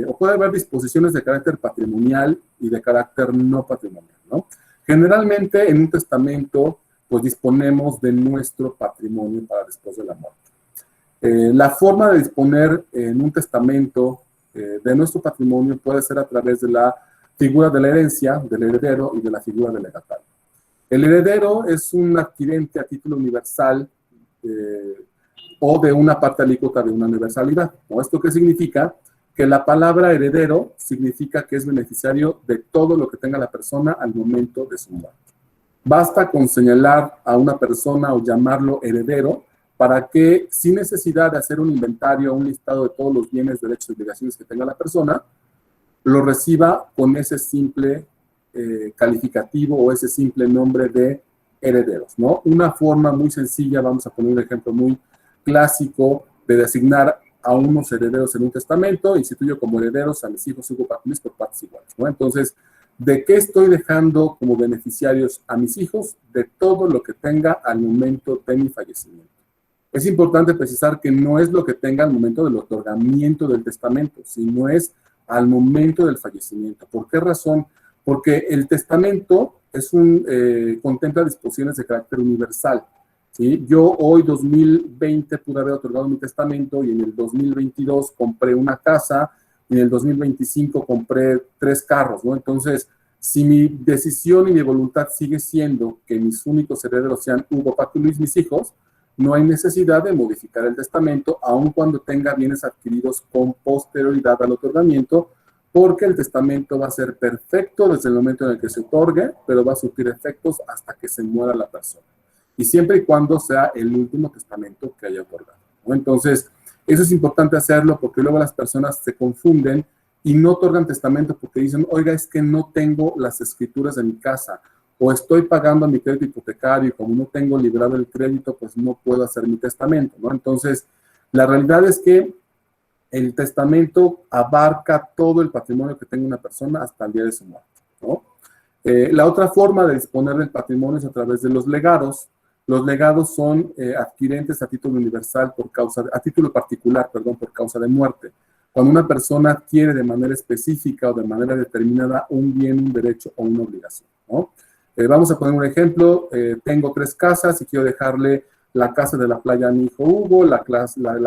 o puede haber disposiciones de carácter patrimonial y de carácter no patrimonial, ¿no? Generalmente en un testamento pues disponemos de nuestro patrimonio para después de la muerte. La forma de disponer en un testamento de nuestro patrimonio puede ser a través de la figura de la herencia, del heredero y de la figura del legatario. El heredero es un adquirente a título universal o de una parte alícuota de una universalidad, ¿no? ¿Esto qué significa? Que la palabra heredero significa que es beneficiario de todo lo que tenga la persona al momento de su muerte. Basta con señalar a una persona o llamarlo heredero para que, sin necesidad de hacer un inventario o un listado de todos los bienes, derechos y obligaciones que tenga la persona, lo reciba con ese simple calificativo o ese simple nombre de herederos, ¿no? Una forma muy sencilla, vamos a poner un ejemplo muy clásico de designar a unos herederos en un testamento, instituyo como herederos a mis hijos Hugo Paco Luis por partes iguales, ¿no? Entonces, ¿de qué estoy dejando como beneficiarios a mis hijos? De todo lo que tenga al momento de mi fallecimiento. Es importante precisar que no es lo que tenga al momento del otorgamiento del testamento, sino es al momento del fallecimiento. ¿Por qué razón? Porque el testamento contempla disposiciones de carácter universal, ¿sí? Yo hoy, 2020, pude haber otorgado mi testamento y en el 2022 compré una casa y en el 2025 compré 3 carros, ¿no? Entonces, si mi decisión y mi voluntad sigue siendo que mis únicos herederos sean Hugo, Paco y Luis, mis hijos, no hay necesidad de modificar el testamento, aun cuando tenga bienes adquiridos con posterioridad al otorgamiento, porque el testamento va a ser perfecto desde el momento en el que se otorgue, pero va a surtir efectos hasta que se muera la persona. Y siempre y cuando sea el último testamento que haya otorgado, ¿no? Entonces, eso es importante hacerlo porque luego las personas se confunden y no otorgan testamento porque dicen, oiga, es que no tengo las escrituras de mi casa, o estoy pagando mi crédito hipotecario y como no tengo librado el crédito, pues no puedo hacer mi testamento, ¿no? Entonces, la realidad es que el testamento abarca todo el patrimonio que tenga una persona hasta el día de su muerte, ¿no? La otra forma de disponer del patrimonio es a través de los legados. Los legados son adquirentes a título universal a título particular, perdón, por causa de muerte. Cuando una persona adquiere de manera específica o de manera determinada un bien, un derecho o una obligación, ¿no? Vamos a poner un ejemplo. Tengo 3 casas y quiero dejarle la casa de la playa a mi hijo Hugo, la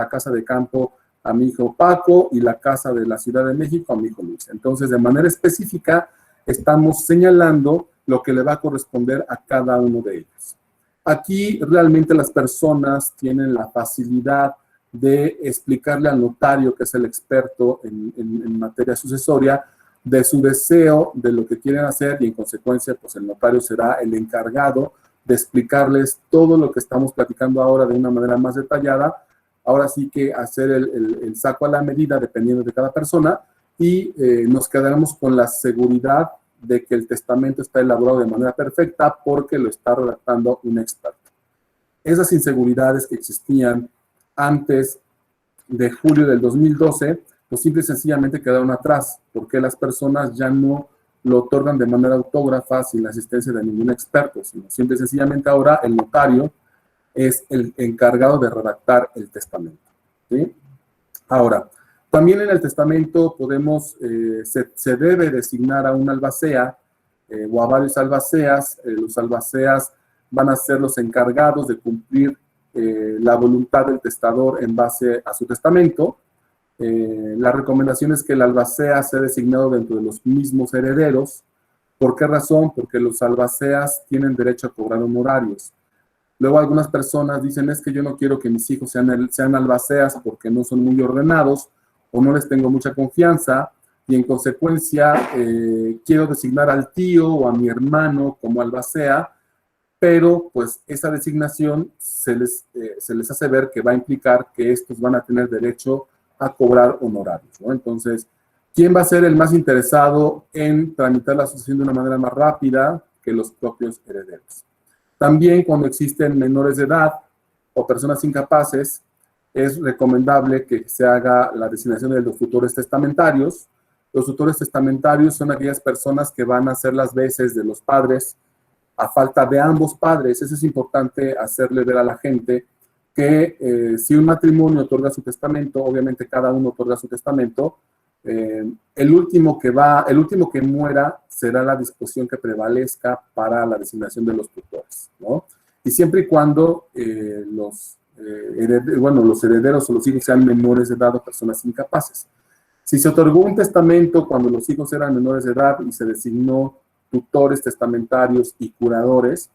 casa de campo a mi hijo Paco y la casa de la Ciudad de México a mi hijo Luis. Entonces, de manera específica, estamos señalando lo que le va a corresponder a cada uno de ellos. Aquí realmente las personas tienen la facilidad de explicarle al notario, que es el experto en materia sucesoria, de su deseo, de lo que quieren hacer y en consecuencia, pues el notario será el encargado de explicarles todo lo que estamos platicando ahora de una manera más detallada. Ahora sí que hacer el saco a la medida dependiendo de cada persona y nos quedaremos con la seguridad de que el testamento está elaborado de manera perfecta porque lo está redactando un experto. Esas inseguridades que existían antes de julio del 2012, pues simple y sencillamente quedaron atrás, porque las personas ya no lo otorgan de manera autógrafa sin la asistencia de ningún experto, sino simple y sencillamente ahora el notario es el encargado de redactar el testamento, ¿sí? Ahora, también en el testamento podemos, se debe designar a un albacea o a varios albaceas. Los albaceas van a ser los encargados de cumplir la voluntad del testador en base a su testamento. La recomendación es que el albacea sea designado dentro de los mismos herederos. ¿Por qué razón? Porque los albaceas tienen derecho a cobrar honorarios. Luego algunas personas dicen, es que yo no quiero que mis hijos sean albaceas porque no son muy ordenados o no les tengo mucha confianza y en consecuencia quiero designar al tío o a mi hermano como albacea, pero pues esa designación se les hace ver que va a implicar que estos van a tener derecho a cobrar honorarios, ¿no? Entonces, ¿quién va a ser el más interesado en tramitar la sucesión de una manera más rápida que los propios herederos? También cuando existen menores de edad o personas incapaces, es recomendable que se haga la designación de los tutores testamentarios. Los tutores testamentarios son aquellas personas que van a hacer las veces de los padres a falta de ambos padres. Eso es importante hacerle ver a la gente que si un matrimonio otorga su testamento, obviamente cada uno otorga su testamento, el último que muera será la disposición que prevalezca para la designación de los tutores, ¿no? Y siempre y cuando los herederos o los hijos sean menores de edad o personas incapaces. Si se otorgó un testamento cuando los hijos eran menores de edad y se designó tutores testamentarios y curadores,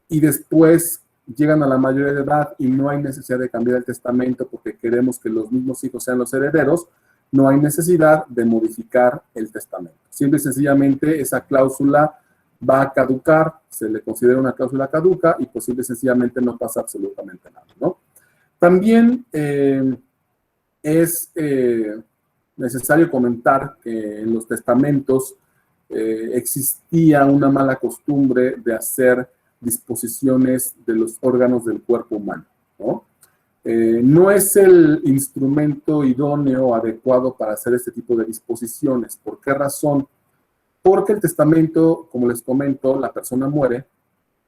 y después llegan a la mayoría de edad y no hay necesidad de cambiar el testamento porque queremos que los mismos hijos sean los herederos, no hay necesidad de modificar el testamento. Simple y sencillamente esa cláusula va a caducar, se le considera una cláusula caduca y pues simple y sencillamente no pasa absolutamente nada, ¿no? También es necesario comentar que en los testamentos existía una mala costumbre de hacer disposiciones de los órganos del cuerpo humano, ¿no? no es el instrumento idóneo, adecuado para hacer este tipo de disposiciones. ¿Por qué razón? Porque el testamento, como les comento, la persona muere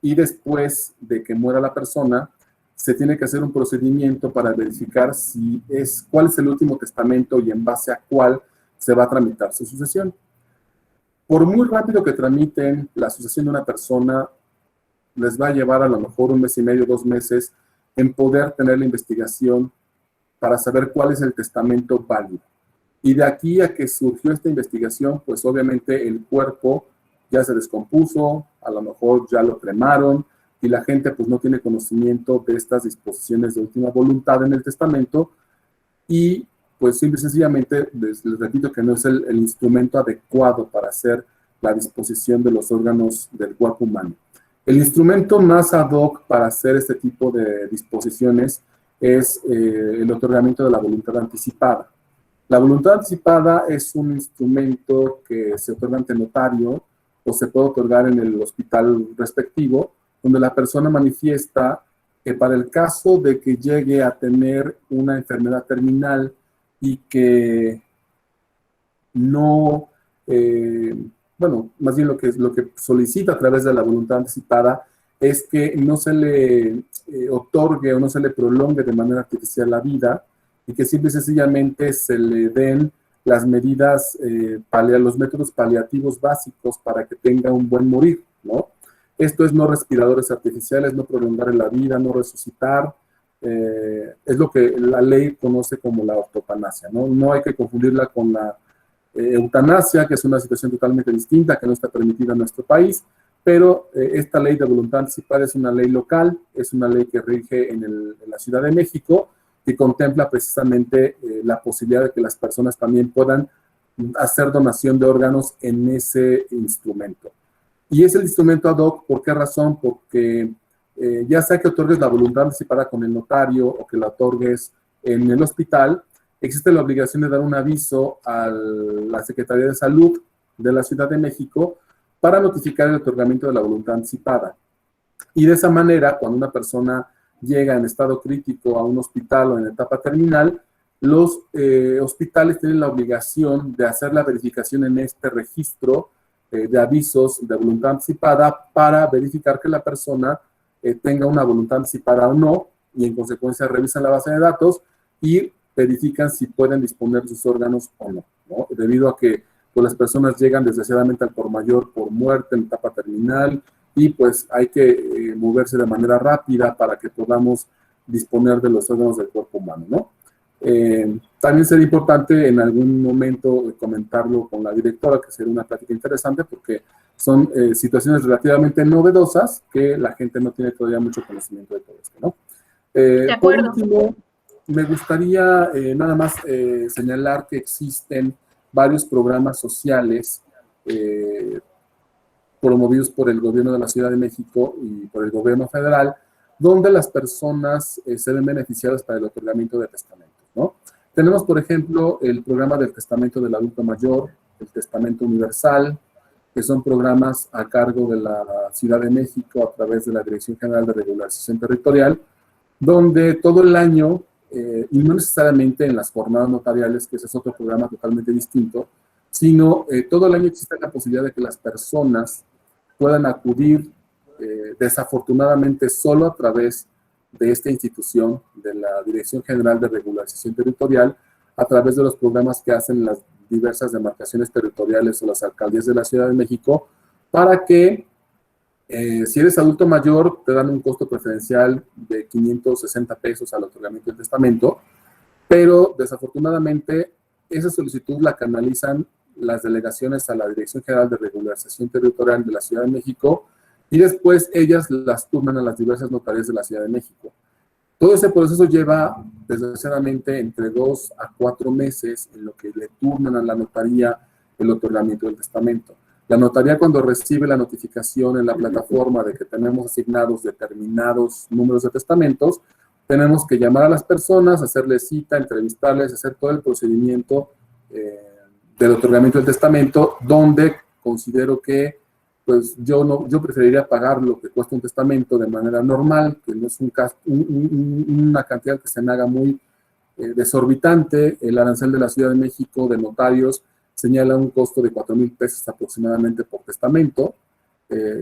y después de que muera la persona, se tiene que hacer un procedimiento para verificar cuál es el último testamento y en base a cuál se va a tramitar su sucesión. Por muy rápido que tramiten la sucesión de una persona, les va a llevar a lo mejor 1 mes y medio, 2 meses, en poder tener la investigación para saber cuál es el testamento válido. Y de aquí a que surgió esta investigación, pues obviamente el cuerpo ya se descompuso, a lo mejor ya lo cremaron, y la gente pues no tiene conocimiento de estas disposiciones de última voluntad en el testamento, y pues simple y sencillamente les repito que no es el instrumento adecuado para hacer la disposición de los órganos del cuerpo humano. El instrumento más ad hoc para hacer este tipo de disposiciones es el otorgamiento de la voluntad anticipada. La voluntad anticipada es un instrumento que se otorga ante notario o se puede otorgar en el hospital respectivo, donde la persona manifiesta que para el caso de que llegue a tener una enfermedad terminal y que no... bueno, más bien lo que solicita a través de la voluntad anticipada es que no se le otorgue o no se le prolongue de manera artificial la vida y que simple y sencillamente se le den las medidas, los métodos paliativos básicos para que tenga un buen morir, ¿no? Esto es no respiradores artificiales, no prolongar la vida, no resucitar, es lo que la ley conoce como la ortopanasia, ¿no? No hay que confundirla con la eutanasia, que es una situación totalmente distinta, que no está permitida en nuestro país, pero esta ley de voluntad anticipada es una ley local, es una ley que rige en la Ciudad de México, que contempla precisamente la posibilidad de que las personas también puedan hacer donación de órganos en ese instrumento. Y es el instrumento ad hoc, ¿por qué razón? Porque ya sea que otorgues la voluntad anticipada con el notario o que la otorgues en el hospital, existe la obligación de dar un aviso a la Secretaría de Salud de la Ciudad de México para notificar el otorgamiento de la voluntad anticipada. Y de esa manera, cuando una persona llega en estado crítico a un hospital o en etapa terminal, los hospitales tienen la obligación de hacer la verificación en este registro de avisos de voluntad anticipada para verificar que la persona tenga una voluntad anticipada o no, y en consecuencia revisan la base de datos y verifican si pueden disponer de sus órganos o no, ¿no? Debido a que pues, las personas llegan desgraciadamente al por mayor por muerte en etapa terminal y pues hay que moverse de manera rápida para que podamos disponer de los órganos del cuerpo humano, ¿no? También sería importante en algún momento comentarlo con la directora, que sería una plática interesante porque son situaciones relativamente novedosas que la gente no tiene todavía mucho conocimiento de todo esto, ¿no? De acuerdo. Por último, me gustaría nada más señalar que existen varios programas sociales promovidos por el gobierno de la Ciudad de México y por el gobierno federal, donde las personas se ven beneficiadas para el otorgamiento de testamentos, ¿no? Tenemos, por ejemplo, el programa del testamento del adulto mayor, el testamento universal, que son programas a cargo de la Ciudad de México a través de la Dirección General de Regularización Territorial, donde todo el año, y no necesariamente en las jornadas notariales, que ese es otro programa totalmente distinto, sino todo el año existe la posibilidad de que las personas puedan acudir desafortunadamente solo a través de esta institución, de la Dirección General de Regularización Territorial, a través de los programas que hacen las diversas demarcaciones territoriales o las alcaldías de la Ciudad de México, para que si eres adulto mayor, te dan un costo preferencial de 560 pesos al otorgamiento del testamento, pero desafortunadamente esa solicitud la canalizan las delegaciones a la Dirección General de Regularización Territorial de la Ciudad de México y después ellas las turnan a las diversas notarías de la Ciudad de México. Todo ese proceso lleva, desgraciadamente, entre 2 a 4 meses en lo que le turnan a la notaría el otorgamiento del testamento. La notaría, cuando recibe la notificación en la plataforma de que tenemos asignados determinados números de testamentos, tenemos que llamar a las personas, hacerles cita, entrevistarles, hacer todo el procedimiento del otorgamiento del testamento, donde considero que pues yo preferiría pagar lo que cuesta un testamento de manera normal, que no es una cantidad que se me haga muy desorbitante. El arancel de la Ciudad de México de notarios señala un costo de 4,000 pesos aproximadamente por testamento.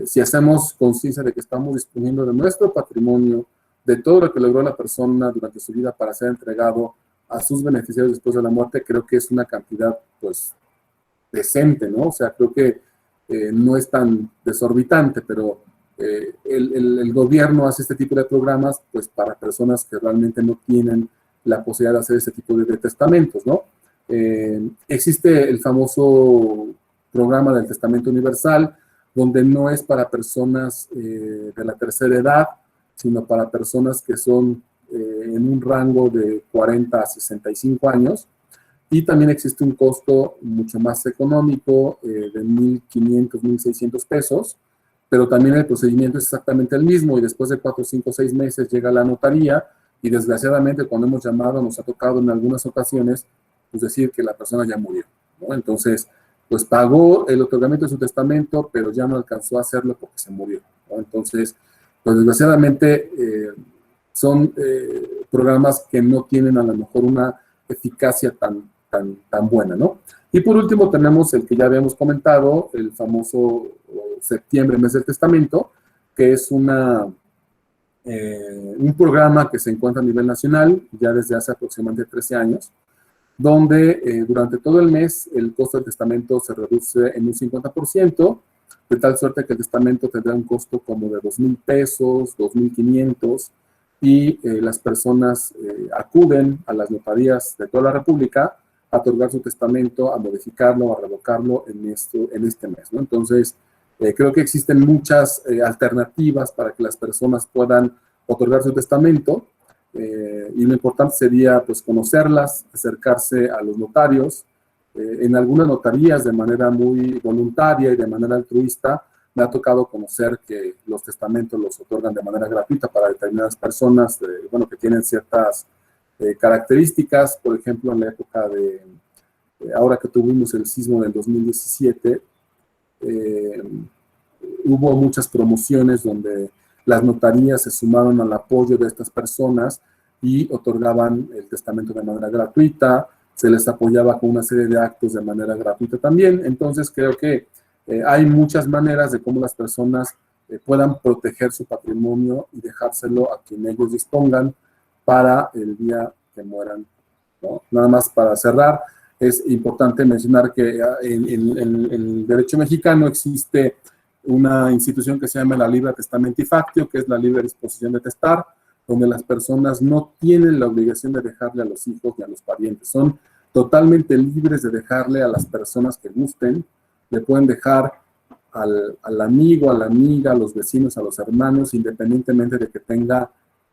Si hacemos conciencia de que estamos disponiendo de nuestro patrimonio, de todo lo que logró la persona durante su vida para ser entregado a sus beneficiarios después de la muerte, creo que es una cantidad, pues, decente, ¿no? O sea, creo que no es tan desorbitante, pero el gobierno hace este tipo de programas, pues, para personas que realmente no tienen la posibilidad de hacer ese tipo de testamentos, ¿no? Existe el famoso programa del testamento universal, donde no es para personas de la tercera edad, sino para personas que son en un rango de 40 a 65 años. Y también existe un costo mucho más económico de 1,500, 1,600 pesos, pero también el procedimiento es exactamente el mismo y después de 4, 5, 6 meses llega la notaría y desgraciadamente cuando hemos llamado nos ha tocado en algunas ocasiones pues decir que la persona ya murió, ¿no? Entonces, pues pagó el otorgamiento de su testamento, pero ya no alcanzó a hacerlo porque se murió, ¿no? Entonces, pues desgraciadamente son programas que no tienen a lo mejor una eficacia tan buena, ¿no? Y por último tenemos el que ya habíamos comentado, el famoso septiembre, mes del testamento, que es un programa que se encuentra a nivel nacional ya desde hace aproximadamente 13 años, donde durante todo el mes el costo del testamento se reduce en un 50%, de tal suerte que el testamento tendrá un costo como de 2,000 pesos, 2,500, y las personas acuden a las notarías de toda la República a otorgar su testamento, a modificarlo, a revocarlo en este mes, ¿no? Entonces, creo que existen muchas alternativas para que las personas puedan otorgar su testamento, y lo importante sería pues conocerlas, acercarse a los notarios. En algunas notarías de manera muy voluntaria y de manera altruista me ha tocado conocer que los testamentos los otorgan de manera gratuita para determinadas personas, bueno, que tienen ciertas características. Por ejemplo, en la época ahora que tuvimos el sismo del 2017, hubo muchas promociones donde las notarías se sumaron al apoyo de estas personas y otorgaban el testamento de manera gratuita, se les apoyaba con una serie de actos de manera gratuita también. Entonces creo que hay muchas maneras de cómo las personas puedan proteger su patrimonio y dejárselo a quien ellos dispongan para el día que mueran, ¿no? Nada más para cerrar, es importante mencionar que en el derecho mexicano existe una institución que se llama la Libre Testamenti Factio, que es la libre disposición de testar, donde las personas no tienen la obligación de dejarle a los hijos ni a los parientes. Son totalmente libres de dejarle a las personas que gusten. Le pueden dejar al amigo, a la amiga, a los vecinos, a los hermanos, independientemente de que tenga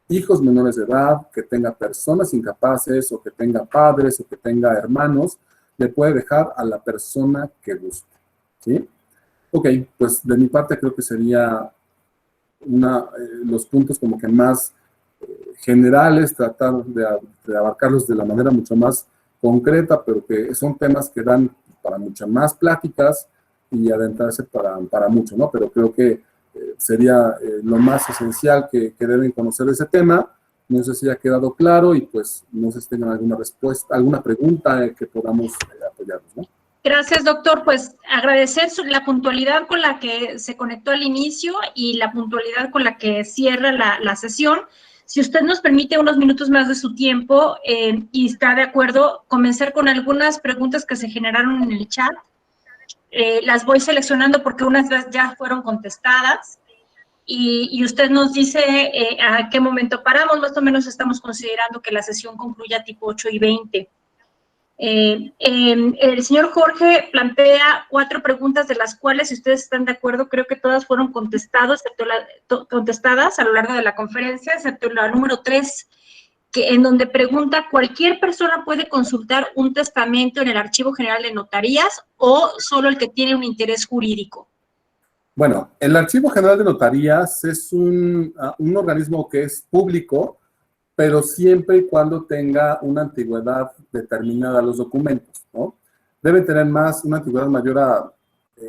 hijos menores de edad, que tenga personas incapaces, o que tenga padres, o que tenga hermanos, le puede dejar a la persona que guste, ¿sí? Ok, pues de mi parte creo que sería los puntos como que más generales, tratar de abarcarlos de la manera mucho más concreta, pero que son temas que dan para muchas más pláticas y adentrarse para mucho, ¿no? Pero creo que sería lo más esencial que deben conocer de ese tema. No sé si ha quedado claro y pues no sé si tengan alguna respuesta, alguna pregunta que podamos apoyarnos, ¿no? Gracias, doctor. Pues agradecer la puntualidad con la que se conectó al inicio y la puntualidad con la que cierra la sesión. Si usted nos permite unos minutos más de su tiempo y está de acuerdo, comenzar con algunas preguntas que se generaron en el chat. Las voy seleccionando porque unas ya fueron contestadas y usted nos dice a qué momento paramos. Más o menos estamos considerando que la sesión concluya tipo 8:20. El señor Jorge plantea 4 preguntas, de las cuales, si ustedes están de acuerdo, creo que todas fueron contestadas a lo largo de la conferencia, excepto la número 3, en donde pregunta: ¿cualquier persona puede consultar un testamento en el Archivo General de Notarías o solo el que tiene un interés jurídico? Bueno, el Archivo General de Notarías es un organismo que es público, pero siempre y cuando tenga una antigüedad determinada a los documentos, ¿no? Debe tener una antigüedad mayor a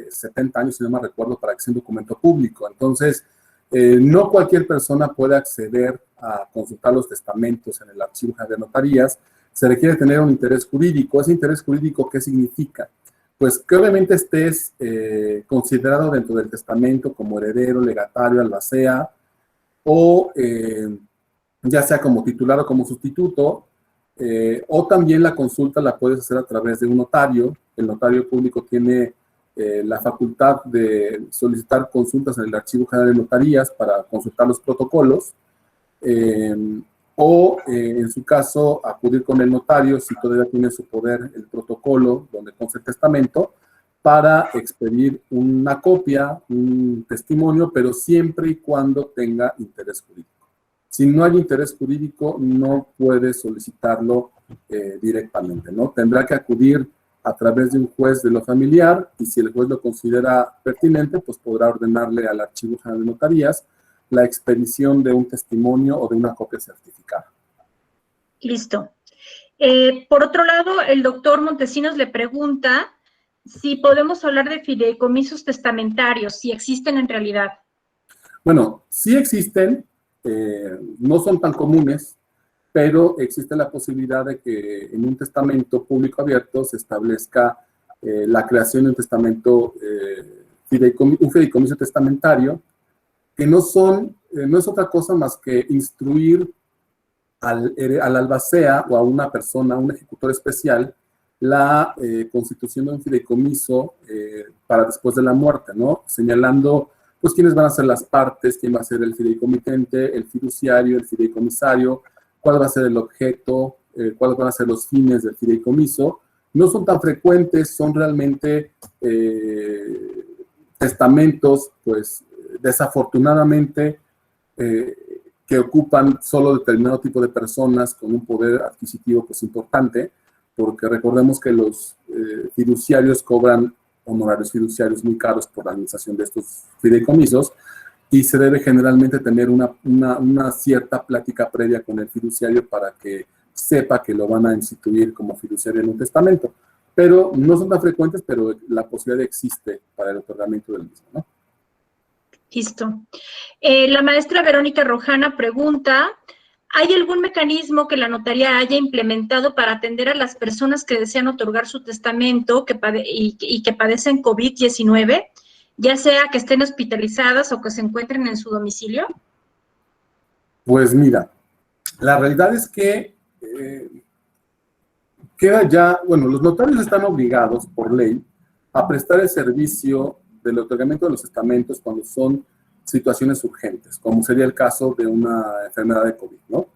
70 años, si no me recuerdo, para que sea un documento público. Entonces, no cualquier persona puede acceder a consultar los testamentos en el Archivo General de Notarías. Se requiere tener un interés jurídico. ¿Ese interés jurídico qué significa? Pues que obviamente estés considerado dentro del testamento como heredero, legatario, albacea, o ya sea como titular o como sustituto, o también la consulta la puedes hacer a través de un notario. El notario público tiene la facultad de solicitar consultas en el Archivo General de Notarías para consultar los protocolos, en su caso, acudir con el notario, si todavía tiene en su poder el protocolo donde consta el testamento, para expedir una copia, un testimonio, pero siempre y cuando tenga interés jurídico. Si no hay interés jurídico, no puede solicitarlo directamente, ¿no? Tendrá que acudir a través de un juez de lo familiar, y si el juez lo considera pertinente, pues podrá ordenarle al Archivo General de Notarías la expedición de un testimonio o de una copia certificada. Listo. Por otro lado, el doctor Montesinos le pregunta si podemos hablar de fideicomisos testamentarios, si existen en realidad. Bueno, sí existen, no son tan comunes, pero existe la posibilidad de que en un testamento público abierto se establezca la creación de un testamento, un fideicomiso testamentario, que no es otra cosa más que instruir al albacea o a una persona, a un ejecutor especial, la constitución de un fideicomiso para después de la muerte, ¿no? Señalando, pues, quiénes van a ser las partes, quién va a ser el fideicomitente, el fiduciario, el fideicomisario, cuál va a ser el objeto, cuáles van a ser los fines del fideicomiso. No son tan frecuentes, son realmente testamentos, pues, desafortunadamente, que ocupan solo determinado tipo de personas con un poder adquisitivo, pues, importante, porque recordemos que los fiduciarios cobran honorarios fiduciarios muy caros por la administración de estos fideicomisos, y se debe generalmente tener una cierta plática previa con el fiduciario para que sepa que lo van a instituir como fiduciario en un testamento. Pero no son tan frecuentes, pero la posibilidad existe para el otorgamiento del mismo, ¿no? Listo. La maestra Verónica Rojana pregunta, ¿hay algún mecanismo que la notaría haya implementado para atender a las personas que desean otorgar su testamento y que padecen COVID-19, ya sea que estén hospitalizadas o que se encuentren en su domicilio? Pues mira, la realidad es que queda ya, bueno, los notarios están obligados por ley a prestar el servicio del otorgamiento de los testamentos cuando son situaciones urgentes, como sería el caso de una enfermedad de COVID, ¿no?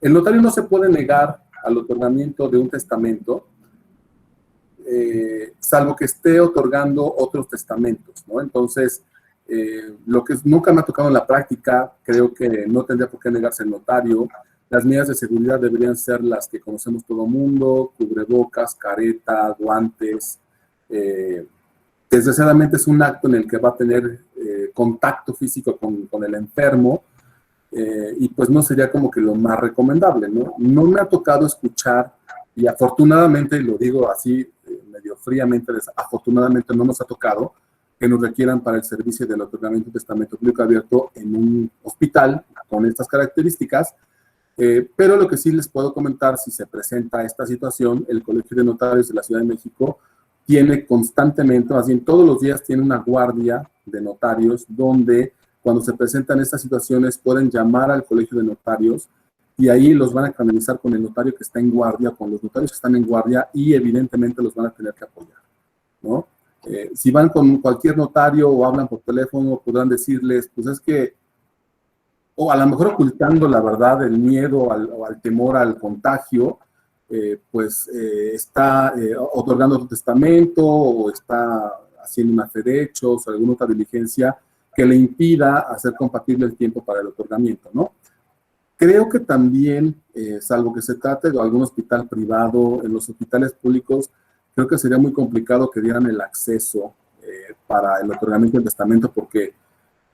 El notario no se puede negar al otorgamiento de un testamento, salvo que esté otorgando otros testamentos, ¿no? Entonces, lo que nunca me ha tocado en la práctica, creo que no tendría por qué negarse el notario. Las medidas de seguridad deberían ser las que conocemos todo el mundo: cubrebocas, careta, guantes. Desgraciadamente es un acto en el que va a tener contacto físico con el enfermo, y pues no sería como que lo más recomendable, ¿no? No me ha tocado escuchar, y afortunadamente, lo digo así medio fríamente, afortunadamente no nos ha tocado que nos requieran para el servicio del otorgamiento de testamento público abierto en un hospital con estas características, pero lo que sí les puedo comentar, si se presenta esta situación, el Colegio de Notarios de la Ciudad de México tiene constantemente, más bien todos los días, tiene una guardia de notarios donde, cuando se presentan estas situaciones, pueden llamar al Colegio de Notarios y ahí los van a canalizar con el notario que está en guardia, con los notarios que están en guardia, y evidentemente los van a tener que apoyar, ¿no? Si van con cualquier notario o hablan por teléfono, podrán decirles, pues es que, o a lo mejor ocultando la verdad, el miedo o al temor al contagio, está otorgando tu testamento o está haciendo una fe de hechos o alguna otra diligencia que le impida hacer compatible el tiempo para el otorgamiento, ¿no? Creo que también, salvo que se trate de algún hospital privado, en los hospitales públicos, creo que sería muy complicado que dieran el acceso para el otorgamiento del testamento, porque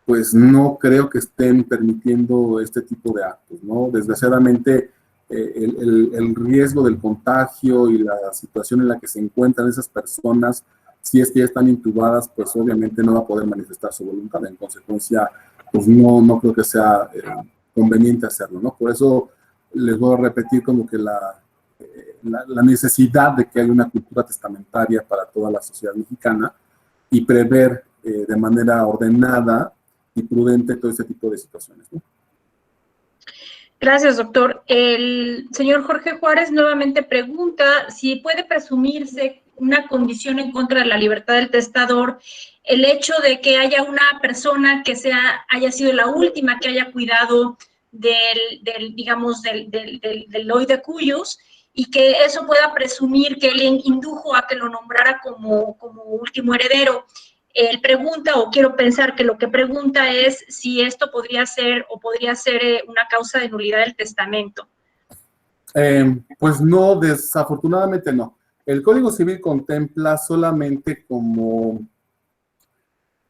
pues no creo que estén permitiendo este tipo de actos, ¿no? Desgraciadamente, el riesgo del contagio y la situación en la que se encuentran esas personas si es que ya están intubadas, pues obviamente no va a poder manifestar su voluntad. En consecuencia, pues no creo que sea conveniente hacerlo, ¿no? Por eso les voy a repetir como que la necesidad de que haya una cultura testamentaria para toda la sociedad mexicana y prever de manera ordenada y prudente todo este tipo de situaciones, ¿no? Gracias, doctor. El señor Jorge Juárez nuevamente pregunta si puede presumirse una condición en contra de la libertad del testador el hecho de que haya una persona que haya sido la última que haya cuidado del hoy de cuyos, y que eso pueda presumir que él indujo a que lo nombrara como último heredero. Él pregunta, o quiero pensar que lo que pregunta es si esto podría ser una causa de nulidad del testamento. Pues no, desafortunadamente no. El Código Civil contempla solamente como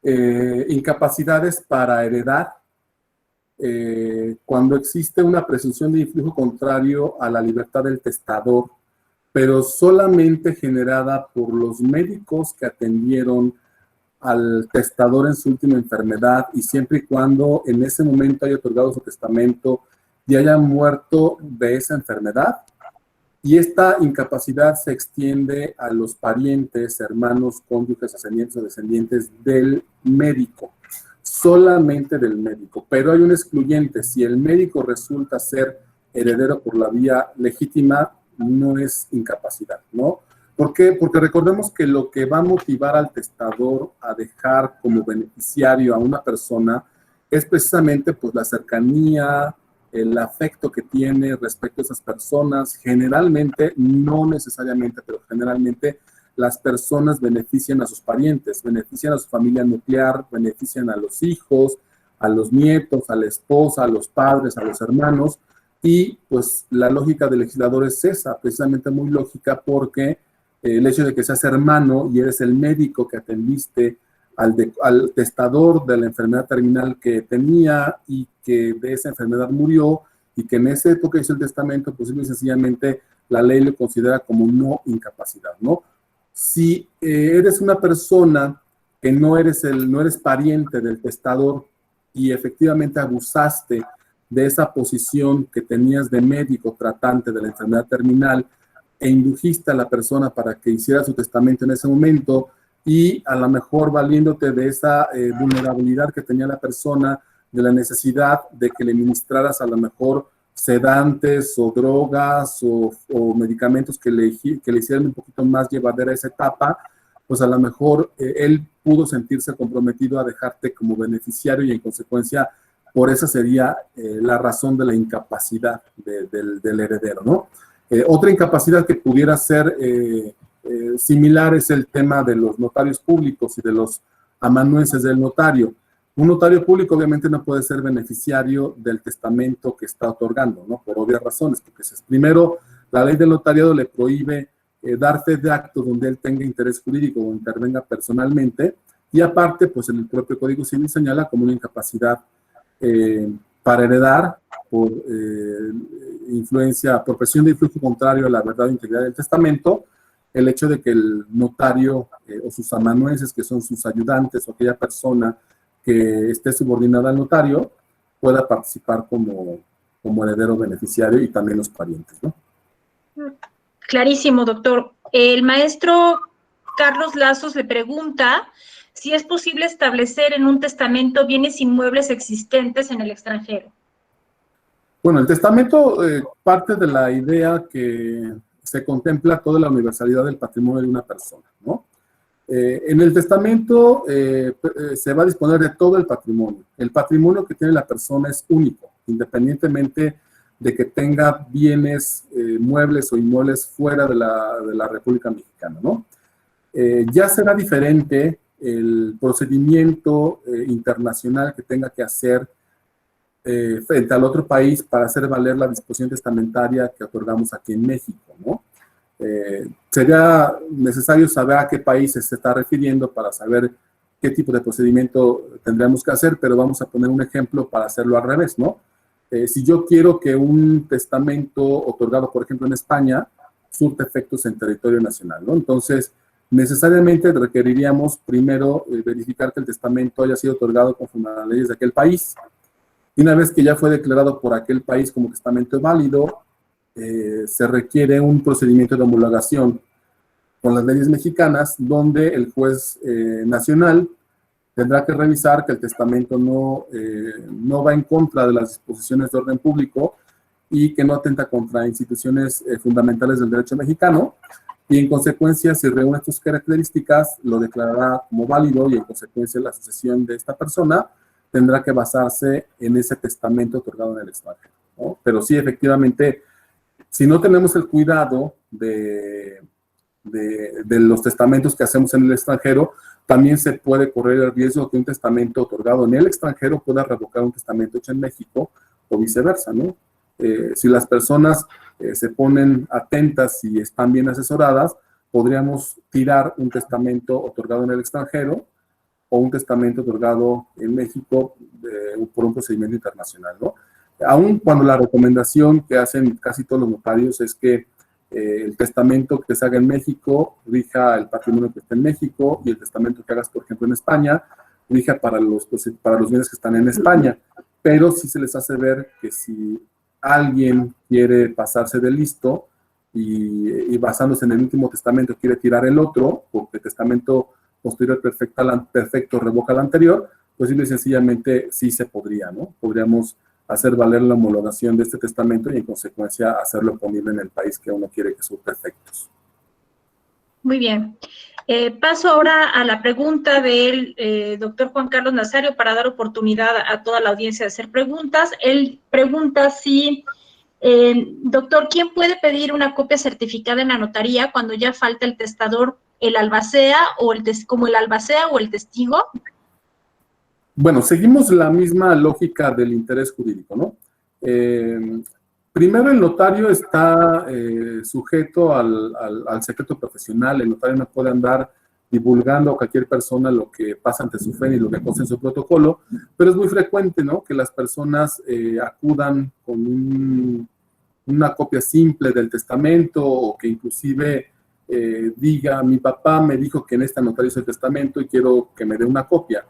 incapacidades para heredar cuando existe una presunción de influjo contrario a la libertad del testador, pero solamente generada por los médicos que atendieron al testador en su última enfermedad, y siempre y cuando en ese momento haya otorgado su testamento y haya muerto de esa enfermedad. Y esta incapacidad se extiende a los parientes, hermanos, cónyuges, ascendientes o descendientes del médico, solamente del médico. Pero hay un excluyente: si el médico resulta ser heredero por la vía legítima, no es incapacidad, ¿no? ¿Por qué? Porque recordemos que lo que va a motivar al testador a dejar como beneficiario a una persona es precisamente pues la cercanía, el afecto que tiene respecto a esas personas. Generalmente, no necesariamente, pero generalmente las personas benefician a sus parientes, benefician a su familia nuclear, benefician a los hijos, a los nietos, a la esposa, a los padres, a los hermanos, y pues la lógica del legislador es esa, precisamente muy lógica, porque el hecho de que seas hermano y eres el médico que atendiste al testador de la enfermedad terminal que tenía y que de esa enfermedad murió, y que en esa época hizo el testamento, pues simple y sencillamente la ley lo considera como no incapacidad, ¿no? Si eres una persona que no eres pariente del testador y efectivamente abusaste de esa posición que tenías de médico tratante de la enfermedad terminal e indujiste a la persona para que hiciera su testamento en ese momento, y a lo mejor valiéndote de esa vulnerabilidad que tenía la persona, de la necesidad de que le ministraras a lo mejor sedantes o drogas o medicamentos que le hicieran un poquito más llevadera esa etapa, pues a lo mejor él pudo sentirse comprometido a dejarte como beneficiario, y en consecuencia por esa sería la razón de la incapacidad del heredero, ¿no? Otra incapacidad que pudiera ser similar es el tema de los notarios públicos y de los amanuenses del notario. Un notario público obviamente no puede ser beneficiario del testamento que está otorgando, ¿no? Por obvias razones, porque primero la ley del notariado le prohíbe dar fe de actos donde él tenga interés jurídico o intervenga personalmente, y aparte, pues en el propio Código Civil señala como una incapacidad para heredar por por presión de influjo contrario a la verdad e integridad del testamento, el hecho de que el notario o sus amanuenses, que son sus ayudantes, o aquella persona que esté subordinada al notario, pueda participar como heredero beneficiario, y también los parientes, ¿no? Clarísimo, doctor. El maestro Carlos Lazos le pregunta si es posible establecer en un testamento bienes inmuebles existentes en el extranjero. Bueno, el testamento parte de la idea que se contempla toda la universalidad del patrimonio de una persona, ¿no? En el testamento se va a disponer de todo el patrimonio. El patrimonio que tiene la persona es único, independientemente de que tenga bienes muebles o inmuebles fuera de la República Mexicana, ¿no? Ya será diferente el procedimiento internacional que tenga que hacer frente al otro país para hacer valer la disposición testamentaria que otorgamos aquí en México, ¿no? Sería necesario saber a qué países se está refiriendo para saber qué tipo de procedimiento tendríamos que hacer, pero vamos a poner un ejemplo para hacerlo al revés, ¿no? Si yo quiero que un testamento otorgado, por ejemplo, en España, surte efectos en territorio nacional, ¿no? Entonces, necesariamente requeriríamos primero verificar que el testamento haya sido otorgado conforme a las leyes de aquel país. Y una vez que ya fue declarado por aquel país como testamento válido, se requiere un procedimiento de homologación con las leyes mexicanas, donde el juez nacional tendrá que revisar que el testamento no va en contra de las disposiciones de orden público y que no atenta contra instituciones fundamentales del derecho mexicano, y en consecuencia, si reúne estas características, lo declarará como válido, y en consecuencia la sucesión de esta persona tendrá que basarse en ese testamento otorgado en el extranjero, ¿no? Pero sí, efectivamente, si no tenemos el cuidado de los testamentos que hacemos en el extranjero, también se puede correr el riesgo de que un testamento otorgado en el extranjero pueda revocar un testamento hecho en México o viceversa, ¿no? Si las personas se ponen atentas y están bien asesoradas, podríamos tirar un testamento otorgado en el extranjero o un testamento otorgado en México por un procedimiento internacional, ¿no? Aun cuando la recomendación que hacen casi todos los notarios es que el testamento que se haga en México rija el patrimonio que está en México, y el testamento que hagas, por ejemplo, en España, rija para los bienes que están en España. Pero sí se les hace ver que si alguien quiere pasarse de listo y basándose en el último testamento quiere tirar el otro, porque el testamento posterior perfecto revoca el anterior, pues simple y sencillamente sí se podría, ¿no? Podríamos hacer valer la homologación de este testamento y en consecuencia hacerlo ponible en el país que uno quiere que surta efectos. Muy bien. Paso ahora a la pregunta del doctor Juan Carlos Nazario para dar oportunidad a toda la audiencia de hacer preguntas. Él pregunta si, doctor, ¿quién puede pedir una copia certificada en la notaría cuando ya falta el testador, el albacea o como el albacea o el testigo? Bueno, seguimos la misma lógica del interés jurídico, ¿no? Primero, el notario está sujeto al secreto profesional. El notario no puede andar divulgando a cualquier persona lo que pasa ante su fe y lo que consta en su protocolo, pero es muy frecuente, ¿no?, que las personas acudan con una copia simple del testamento, o que inclusive diga: mi papá me dijo que en esta notarizo el testamento y quiero que me dé una copia.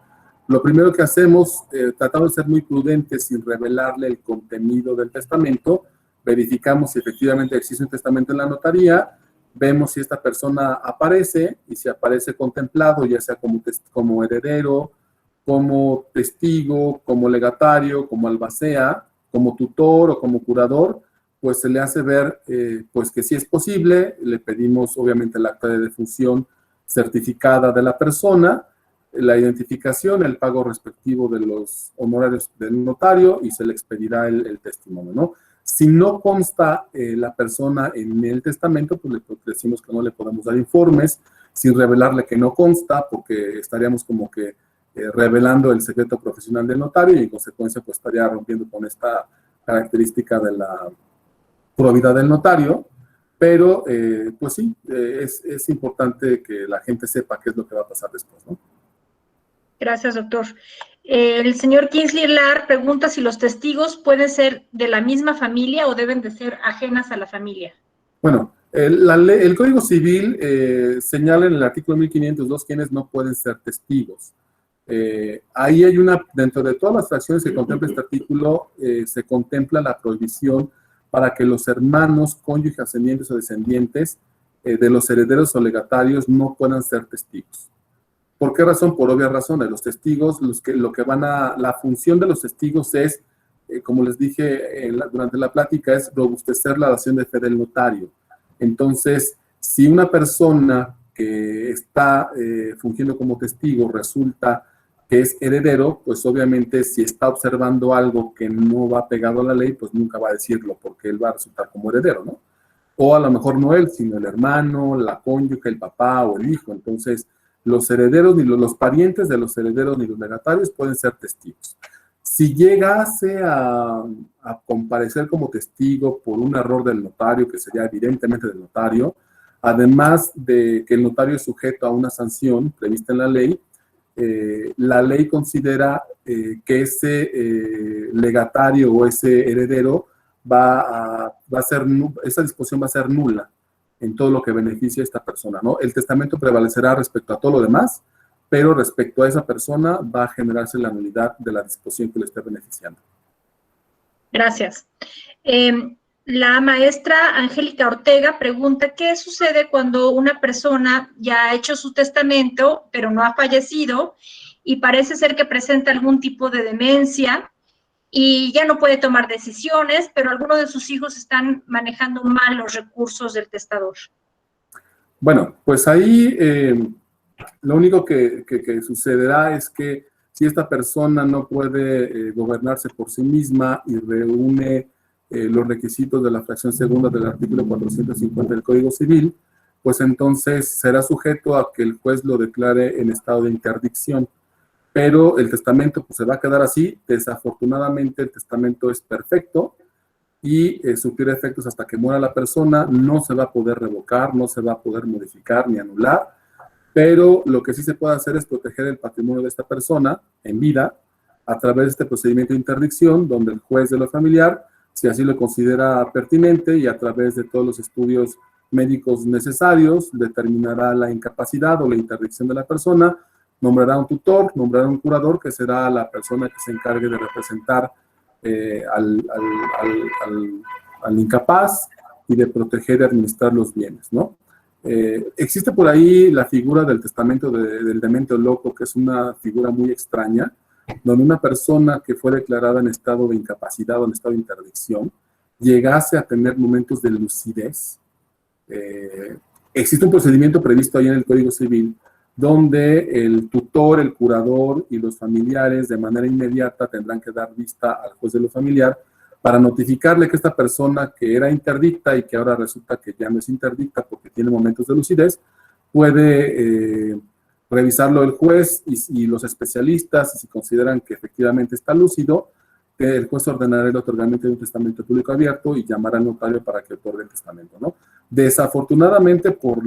Lo primero que hacemos, tratamos de ser muy prudentes sin revelarle el contenido del testamento, verificamos si efectivamente existe un testamento en la notaría, vemos si esta persona aparece, y si aparece contemplado, ya sea como heredero, como testigo, como legatario, como albacea, como tutor o como curador, pues se le hace ver pues que sí es posible. Le pedimos obviamente el acta de defunción certificada de la persona, la identificación, el pago respectivo de los honorarios del notario, y se le expedirá el testimonio, ¿no? Si no consta la persona en el testamento, pues le decimos que no le podemos dar informes, sin revelarle que no consta, porque estaríamos como que revelando el secreto profesional del notario, y en consecuencia pues estaría rompiendo con esta característica de la probidad del notario. Pero pues sí, es importante que la gente sepa qué es lo que va a pasar después, ¿no? Gracias, doctor. El señor Kingsley Lar pregunta si los testigos pueden ser de la misma familia o deben de ser ajenas a la familia. Bueno, el Código Civil señala en el artículo 1502 quiénes no pueden ser testigos. Ahí hay dentro de todas las fracciones que contempla este artículo, se contempla la prohibición para que los hermanos, cónyuges, ascendientes o descendientes de los herederos o legatarios no puedan ser testigos. ¿Por qué razón? Por obvias razones. Los testigos, la función de los testigos es, como les dije durante la plática, es robustecer la dación de fe del notario. Entonces, si una persona que está fungiendo como testigo resulta que es heredero, pues obviamente si está observando algo que no va pegado a la ley, pues nunca va a decirlo, porque él va a resultar como heredero, ¿no? O a lo mejor no él, sino el hermano, la cónyuge, el papá o el hijo. Entonces, los herederos, ni los parientes de los herederos ni los legatarios pueden ser testigos. Si llegase a comparecer como testigo por un error del notario, que sería evidentemente del notario, además de que el notario es sujeto a una sanción prevista en la ley considera que ese legatario o ese heredero esa disposición va a ser nula. en todo lo que beneficia a esta persona, ¿no? El testamento prevalecerá respecto a todo lo demás, pero respecto a esa persona va a generarse la nulidad de la disposición que le esté beneficiando. Gracias. La maestra Angélica Ortega pregunta, ¿qué sucede cuando una persona ya ha hecho su testamento, pero no ha fallecido, y parece ser que presenta algún tipo de demencia y ya no puede tomar decisiones, pero algunos de sus hijos están manejando mal los recursos del testador? Bueno, pues ahí lo único que sucederá es que si esta persona no puede gobernarse por sí misma y reúne los requisitos de la fracción segunda del artículo 450 del Código Civil, pues entonces será sujeto a que el juez lo declare en estado de interdicción. Pero el testamento pues, se va a quedar así. Desafortunadamente el testamento es perfecto y surtirá efectos hasta que muera la persona. No se va a poder revocar, no se va a poder modificar ni anular, pero lo que sí se puede hacer es proteger el patrimonio de esta persona en vida a través de este procedimiento de interdicción, donde el juez de lo familiar, si así lo considera pertinente y a través de todos los estudios médicos necesarios, determinará la incapacidad o la interdicción de la persona, nombrará un tutor, nombrará un curador, que será la persona que se encargue de representar al incapaz y de proteger y administrar los bienes, ¿no? Existe por ahí la figura del testamento del demente o loco, que es una figura muy extraña, donde una persona que fue declarada en estado de incapacidad o en estado de interdicción llegase a tener momentos de lucidez. Existe un procedimiento previsto ahí en el Código Civil donde el tutor, el curador y los familiares de manera inmediata tendrán que dar vista al juez de lo familiar para notificarle que esta persona que era interdicta y que ahora resulta que ya no es interdicta porque tiene momentos de lucidez, puede revisarlo el juez y los especialistas, y si consideran que efectivamente está lúcido, el juez ordenará el otorgamiento de un testamento público abierto y llamará al notario para que otorgue el testamento, ¿no? Desafortunadamente, por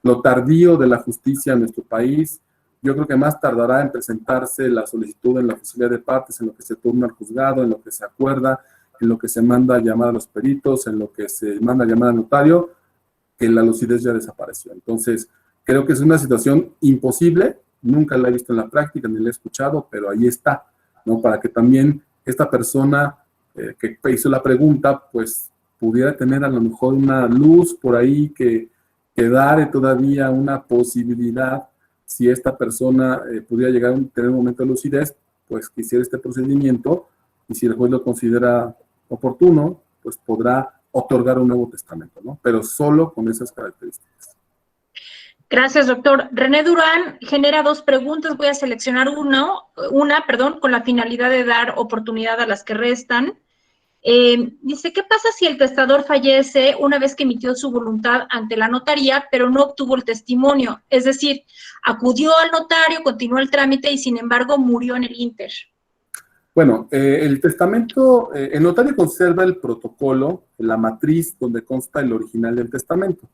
lo tardío de la justicia en nuestro país, yo creo que más tardará en presentarse la solicitud en la oficialía de partes, en lo que se turna al juzgado, en lo que se acuerda, en lo que se manda a llamar a los peritos, en lo que se manda a llamar al notario, que la lucidez ya desapareció. Entonces, creo que es una situación imposible, nunca la he visto en la práctica, ni la he escuchado, pero ahí está, ¿no? Para que también esta persona que hizo la pregunta, pues pudiera tener a lo mejor una luz por ahí que dar todavía una posibilidad, si esta persona pudiera llegar a tener un momento de lucidez, pues quisiera este procedimiento, y si el juez lo considera oportuno, pues podrá otorgar un nuevo testamento, ¿no? Pero solo con esas características. Gracias, doctor. René Durán genera dos preguntas. Voy a seleccionar una, con la finalidad de dar oportunidad a las que restan. Dice, ¿qué pasa si el testador fallece una vez que emitió su voluntad ante la notaría, pero no obtuvo el testimonio? Es decir, acudió al notario, continuó el trámite y sin embargo murió en el ínter. Bueno, el testamento, el notario conserva el protocolo, la matriz donde consta el original del testamento.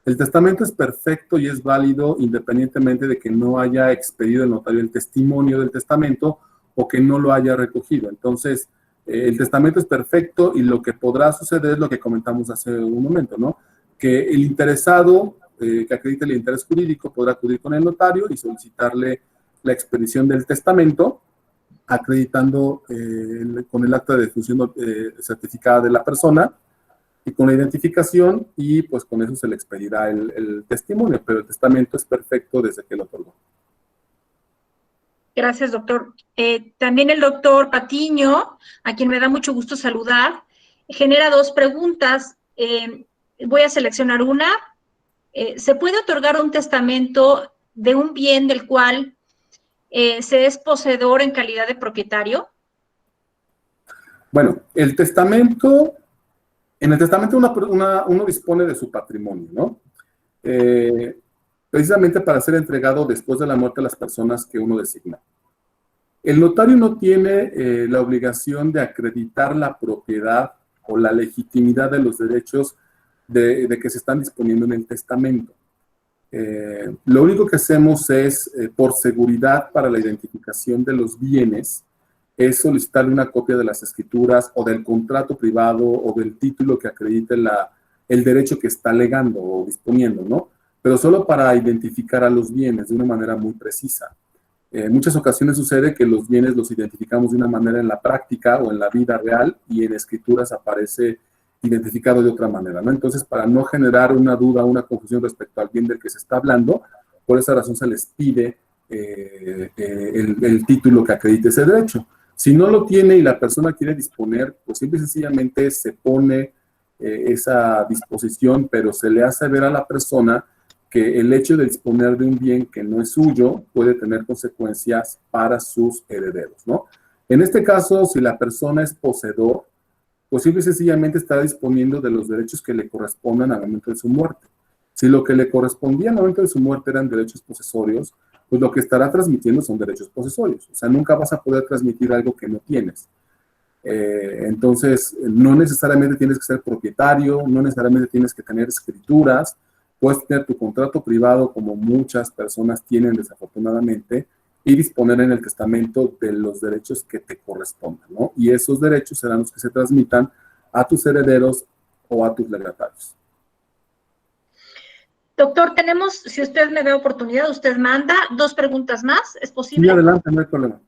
El testamento es perfecto y es válido independientemente de que no haya expedido el notario el testimonio del testamento o que no lo haya recogido. Entonces, el testamento es perfecto y lo que podrá suceder es lo que comentamos hace un momento, ¿no? Que el interesado que acredite el interés jurídico podrá acudir con el notario y solicitarle la expedición del testamento, acreditando con el acta de defunción certificada de la persona y con la identificación, y pues con eso se le expedirá el testimonio, pero el testamento es perfecto desde que lo otorgó. Gracias, doctor. También el doctor Patiño, a quien me da mucho gusto saludar, genera dos preguntas. Voy a seleccionar una. ¿Se puede otorgar un testamento de un bien del cual se es poseedor en calidad de propietario? Bueno, en el testamento uno dispone de su patrimonio, ¿no? Precisamente para ser entregado después de la muerte a las personas que uno designa. El notario no tiene la obligación de acreditar la propiedad o la legitimidad de los derechos de que se están disponiendo en el testamento. Lo único que hacemos es, por seguridad para la identificación de los bienes, es solicitarle una copia de las escrituras o del contrato privado o del título que acredite el derecho que está legando o disponiendo, ¿no? Pero solo para identificar a los bienes de una manera muy precisa. En muchas ocasiones sucede que los bienes los identificamos de una manera en la práctica o en la vida real y en escrituras aparece identificado de otra manera, ¿no? Entonces, para no generar una duda, una confusión respecto al bien del que se está hablando, por esa razón se les pide el título que acredite ese derecho. Si no lo tiene y la persona quiere disponer, pues simple y sencillamente se pone esa disposición, pero se le hace ver a la persona que el hecho de disponer de un bien que no es suyo puede tener consecuencias para sus herederos, ¿no? En este caso, si la persona es poseedor, pues simple y sencillamente está disponiendo de los derechos que le correspondan al momento de su muerte. Si lo que le correspondía al momento de su muerte eran derechos posesorios, pues lo que estará transmitiendo son derechos posesorios. O sea, nunca vas a poder transmitir algo que no tienes. Entonces, no necesariamente tienes que ser propietario, no necesariamente tienes que tener escrituras, puedes tener tu contrato privado como muchas personas tienen desafortunadamente y disponer en el testamento de los derechos que te correspondan, ¿no? Y esos derechos serán los que se transmitan a tus herederos o a tus legatarios. Doctor, tenemos, si usted me da oportunidad, usted manda 2 preguntas más, ¿es posible? Sí, adelante, no hay problema.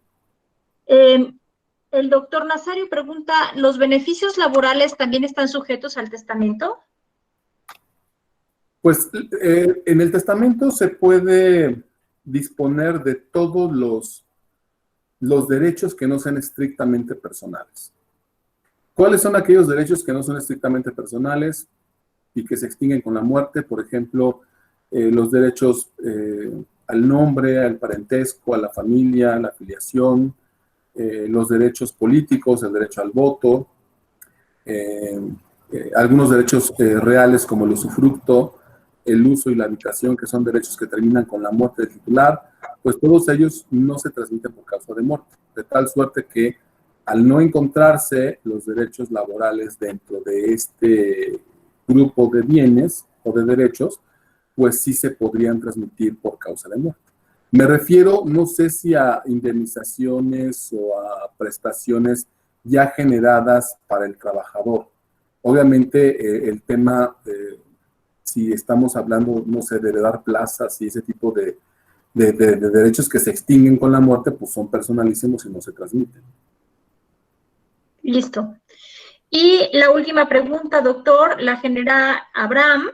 El doctor Nazario pregunta, ¿los beneficios laborales también están sujetos al testamento? Pues en el testamento se puede disponer de todos los derechos que no sean estrictamente personales. ¿Cuáles son aquellos derechos que no son estrictamente personales y que se extinguen con la muerte? Por ejemplo, los derechos al nombre, al parentesco, a la familia, a la afiliación, los derechos políticos, el derecho al voto, algunos derechos reales como el usufructo, el uso y la habitación, que son derechos que terminan con la muerte del titular, pues todos ellos no se transmiten por causa de muerte, de tal suerte que al no encontrarse los derechos laborales dentro de este grupo de bienes o de derechos, pues sí se podrían transmitir por causa de muerte. Me refiero, no sé si a indemnizaciones o a prestaciones ya generadas para el trabajador. Obviamente el tema, si estamos hablando, no sé, de heredar plazas y ese tipo de derechos que se extinguen con la muerte, pues son personalísimos y no se transmiten. Listo. Y la última pregunta, doctor, la genera Abraham.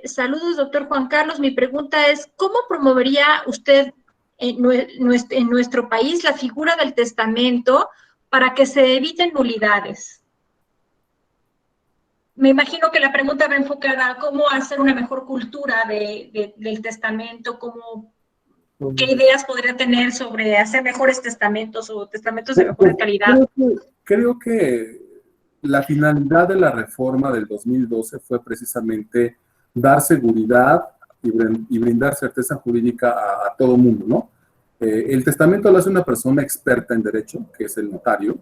Saludos, doctor Juan Carlos. Mi pregunta es, ¿cómo promovería usted en nuestro país la figura del testamento para que se eviten nulidades? Me imagino que la pregunta va enfocada a cómo hacer una mejor cultura del testamento, qué ideas podría tener sobre hacer mejores testamentos o testamentos de mejor calidad. Creo que la finalidad de la reforma del 2012 fue precisamente dar seguridad y brindar certeza jurídica a todo mundo, ¿no? El testamento lo hace una persona experta en derecho, que es el notario.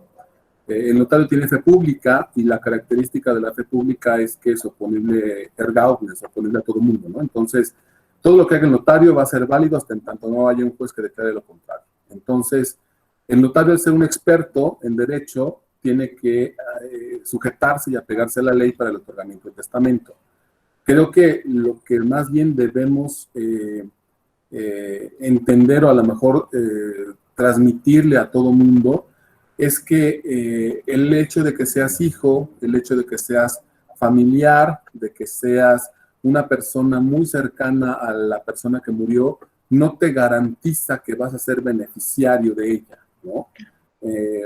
El notario tiene fe pública y la característica de la fe pública es que es oponible erga omnes, es oponible a todo mundo, ¿no? Entonces, todo lo que haga el notario va a ser válido hasta en tanto no haya un juez que declare lo contrario. Entonces, el notario, al ser un experto en derecho, tiene que sujetarse y apegarse a la ley para el otorgamiento del testamento. Creo que lo que más bien debemos entender o a lo mejor transmitirle a todo mundo es que el hecho de que seas hijo, el hecho de que seas familiar, de que seas una persona muy cercana a la persona que murió, no te garantiza que vas a ser beneficiario de ella, ¿no?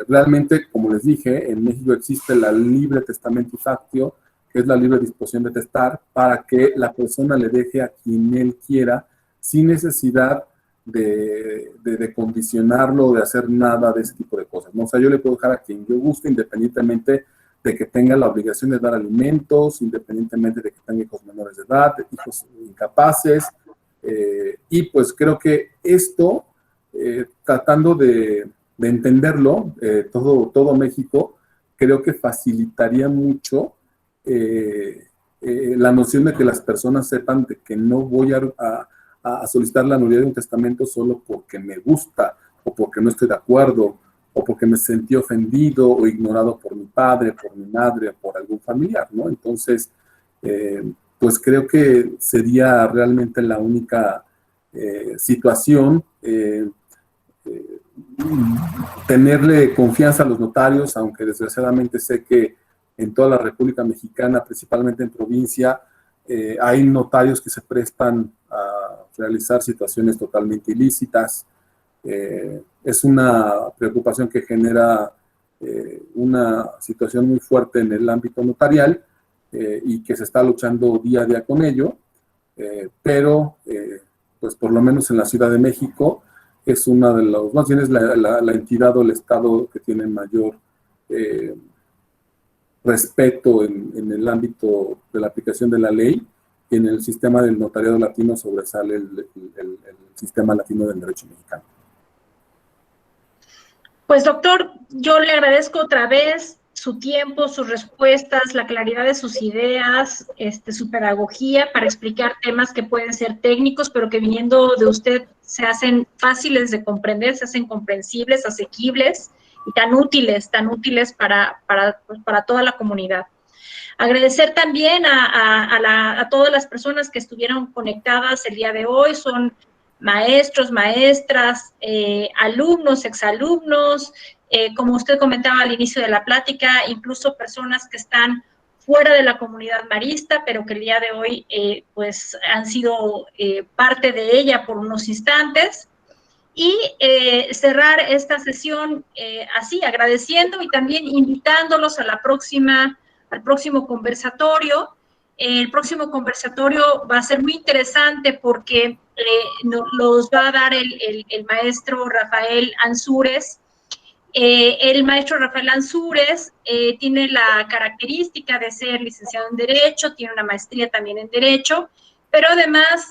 Realmente, como les dije, en México existe la libre testamento que es la libre disposición de testar, para que la persona le deje a quien él quiera, sin necesidad de condicionarlo o de hacer nada de ese tipo de cosas, ¿no? O sea, yo le puedo dejar a quien yo guste, independientemente de que tenga la obligación de dar alimentos, independientemente de que tenga hijos menores de edad, hijos incapaces, y pues creo que esto, tratando de entenderlo, todo México, creo que facilitaría mucho la noción de que las personas sepan de que no voy a solicitar la nulidad de un testamento solo porque me gusta, o porque no estoy de acuerdo, o porque me sentí ofendido o ignorado por mi padre, por mi madre, o por algún familiar, ¿no? Entonces, pues creo que sería realmente la única situación, tenerle confianza a los notarios, aunque desgraciadamente sé que en toda la República Mexicana, principalmente en provincia, hay notarios que se prestan a realizar situaciones totalmente ilícitas. Es una preocupación que genera una situación muy fuerte en el ámbito notarial y que se está luchando día a día con ello, pero pues por lo menos en la Ciudad de México es una de los, más bien es la entidad o el estado que tiene mayor respeto en el ámbito de la aplicación de la ley, y en el sistema del notariado latino sobresale el sistema latino del derecho mexicano. Pues doctor, yo le agradezco otra vez su tiempo, sus respuestas, la claridad de sus ideas, su pedagogía para explicar temas que pueden ser técnicos, pero que viniendo de usted se hacen fáciles de comprender, se hacen comprensibles, asequibles y tan útiles para toda la comunidad. Agradecer también a todas las personas que estuvieron conectadas el día de hoy, son maestros, maestras, alumnos, exalumnos, como usted comentaba al inicio de la plática, incluso personas que están fuera de la comunidad marista, pero que el día de hoy pues han sido parte de ella por unos instantes. Y cerrar esta sesión así, agradeciendo y también invitándolos a al próximo conversatorio. El próximo conversatorio va a ser muy interesante porque los va a dar el maestro Rafael Ansúrez. El maestro Rafael Ansúrez tiene la característica de ser licenciado en Derecho, tiene una maestría también en Derecho, pero además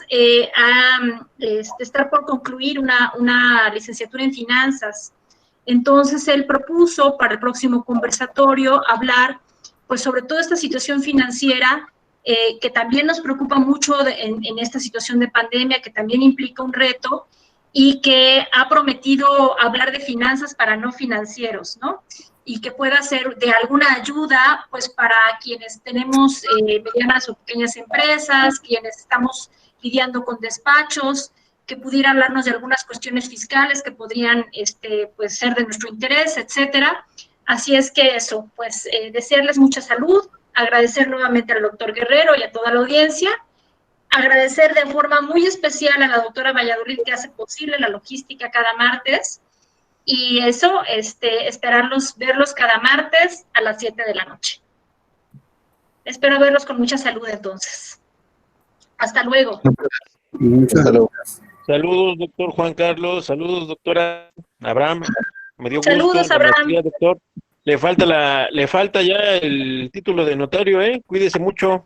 está por concluir una licenciatura en Finanzas. Entonces, él propuso para el próximo conversatorio hablar pues, sobre toda esta situación financiera que también nos preocupa mucho en esta situación de pandemia, que también implica un reto, y que ha prometido hablar de finanzas para no financieros, ¿no? Y que pueda ser de alguna ayuda, pues, para quienes tenemos medianas o pequeñas empresas, quienes estamos lidiando con despachos, que pudiera hablarnos de algunas cuestiones fiscales que podrían, pues, ser de nuestro interés, etcétera. Así es que eso, pues, desearles mucha salud, agradecer nuevamente al doctor Guerrero y a toda la audiencia, agradecer de forma muy especial a la doctora Valladolid que hace posible la logística cada martes, y eso, verlos cada martes a las 7 de la noche. Espero verlos con mucha salud entonces. Hasta luego. Muchas gracias. Saludos, doctor Juan Carlos. Saludos, doctora Abraham. Me dio gusto. Saludos, Abraham. Maestría, doctor. Le falta ya el título de notario, ¿eh? Cuídese mucho.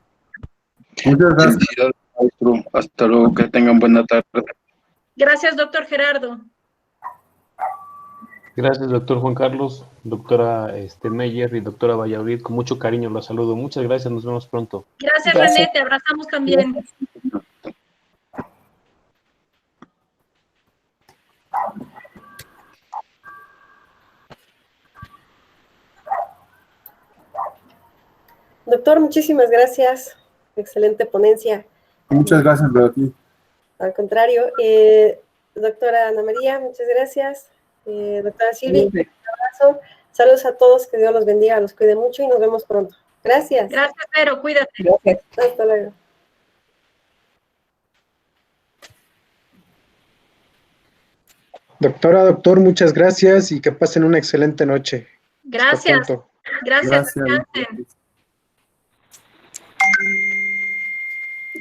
Muchas gracias. Maestro. Hasta luego, que tengan buena tarde. Gracias, doctor Gerardo. Gracias, doctor Juan Carlos, doctora Meyer y doctora Valladolid. Con mucho cariño los saludo. Muchas gracias, nos vemos pronto. Gracias, René, te abrazamos también. Doctor, muchísimas gracias. Excelente ponencia. Muchas gracias, Beatriz. Al contrario, doctora Ana María, muchas gracias. Doctora Silvia, un abrazo. Saludos a todos, que Dios los bendiga, los cuide mucho y nos vemos pronto. Gracias. Gracias, Vero, cuídate. Gracias. Hasta luego. Doctora, doctor, muchas gracias y que pasen una excelente noche. Gracias. Gracias.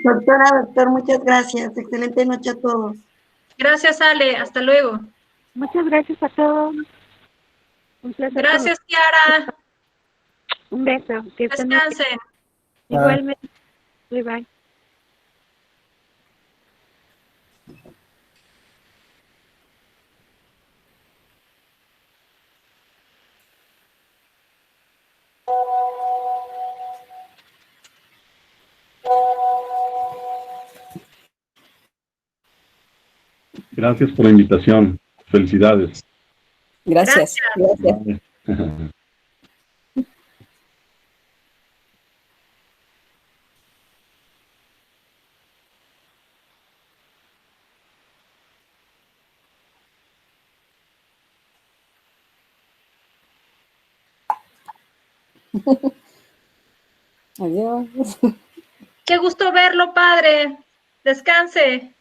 Doctora, doctor, muchas gracias. Excelente noche a todos. Gracias, Ale. Hasta luego. Muchas gracias a todos. Un placer. Gracias, Kiara. Un beso. Que descansen. Igualmente. Bye, bye. Gracias por la invitación. Felicidades. Gracias. Gracias. Adiós. Qué gusto verlo, padre. Descanse.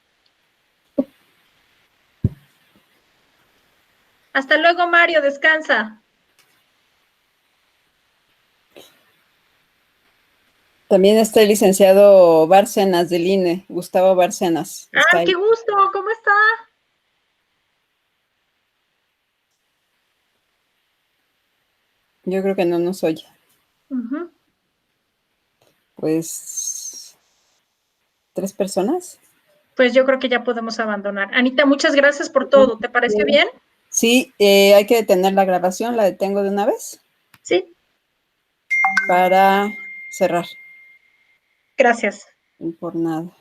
Hasta luego, Mario. Descansa. También está el licenciado Bárcenas del INE, Gustavo Bárcenas. Ah, qué gusto. ¿Cómo está? Yo creo que no nos oye. Uh-huh. Pues, ¿3 personas? Pues yo creo que ya podemos abandonar. Anita, muchas gracias por todo. ¿Te pareció bien? Sí, hay que detener la grabación. ¿La detengo de una vez? Sí. Para cerrar. Gracias. Por nada.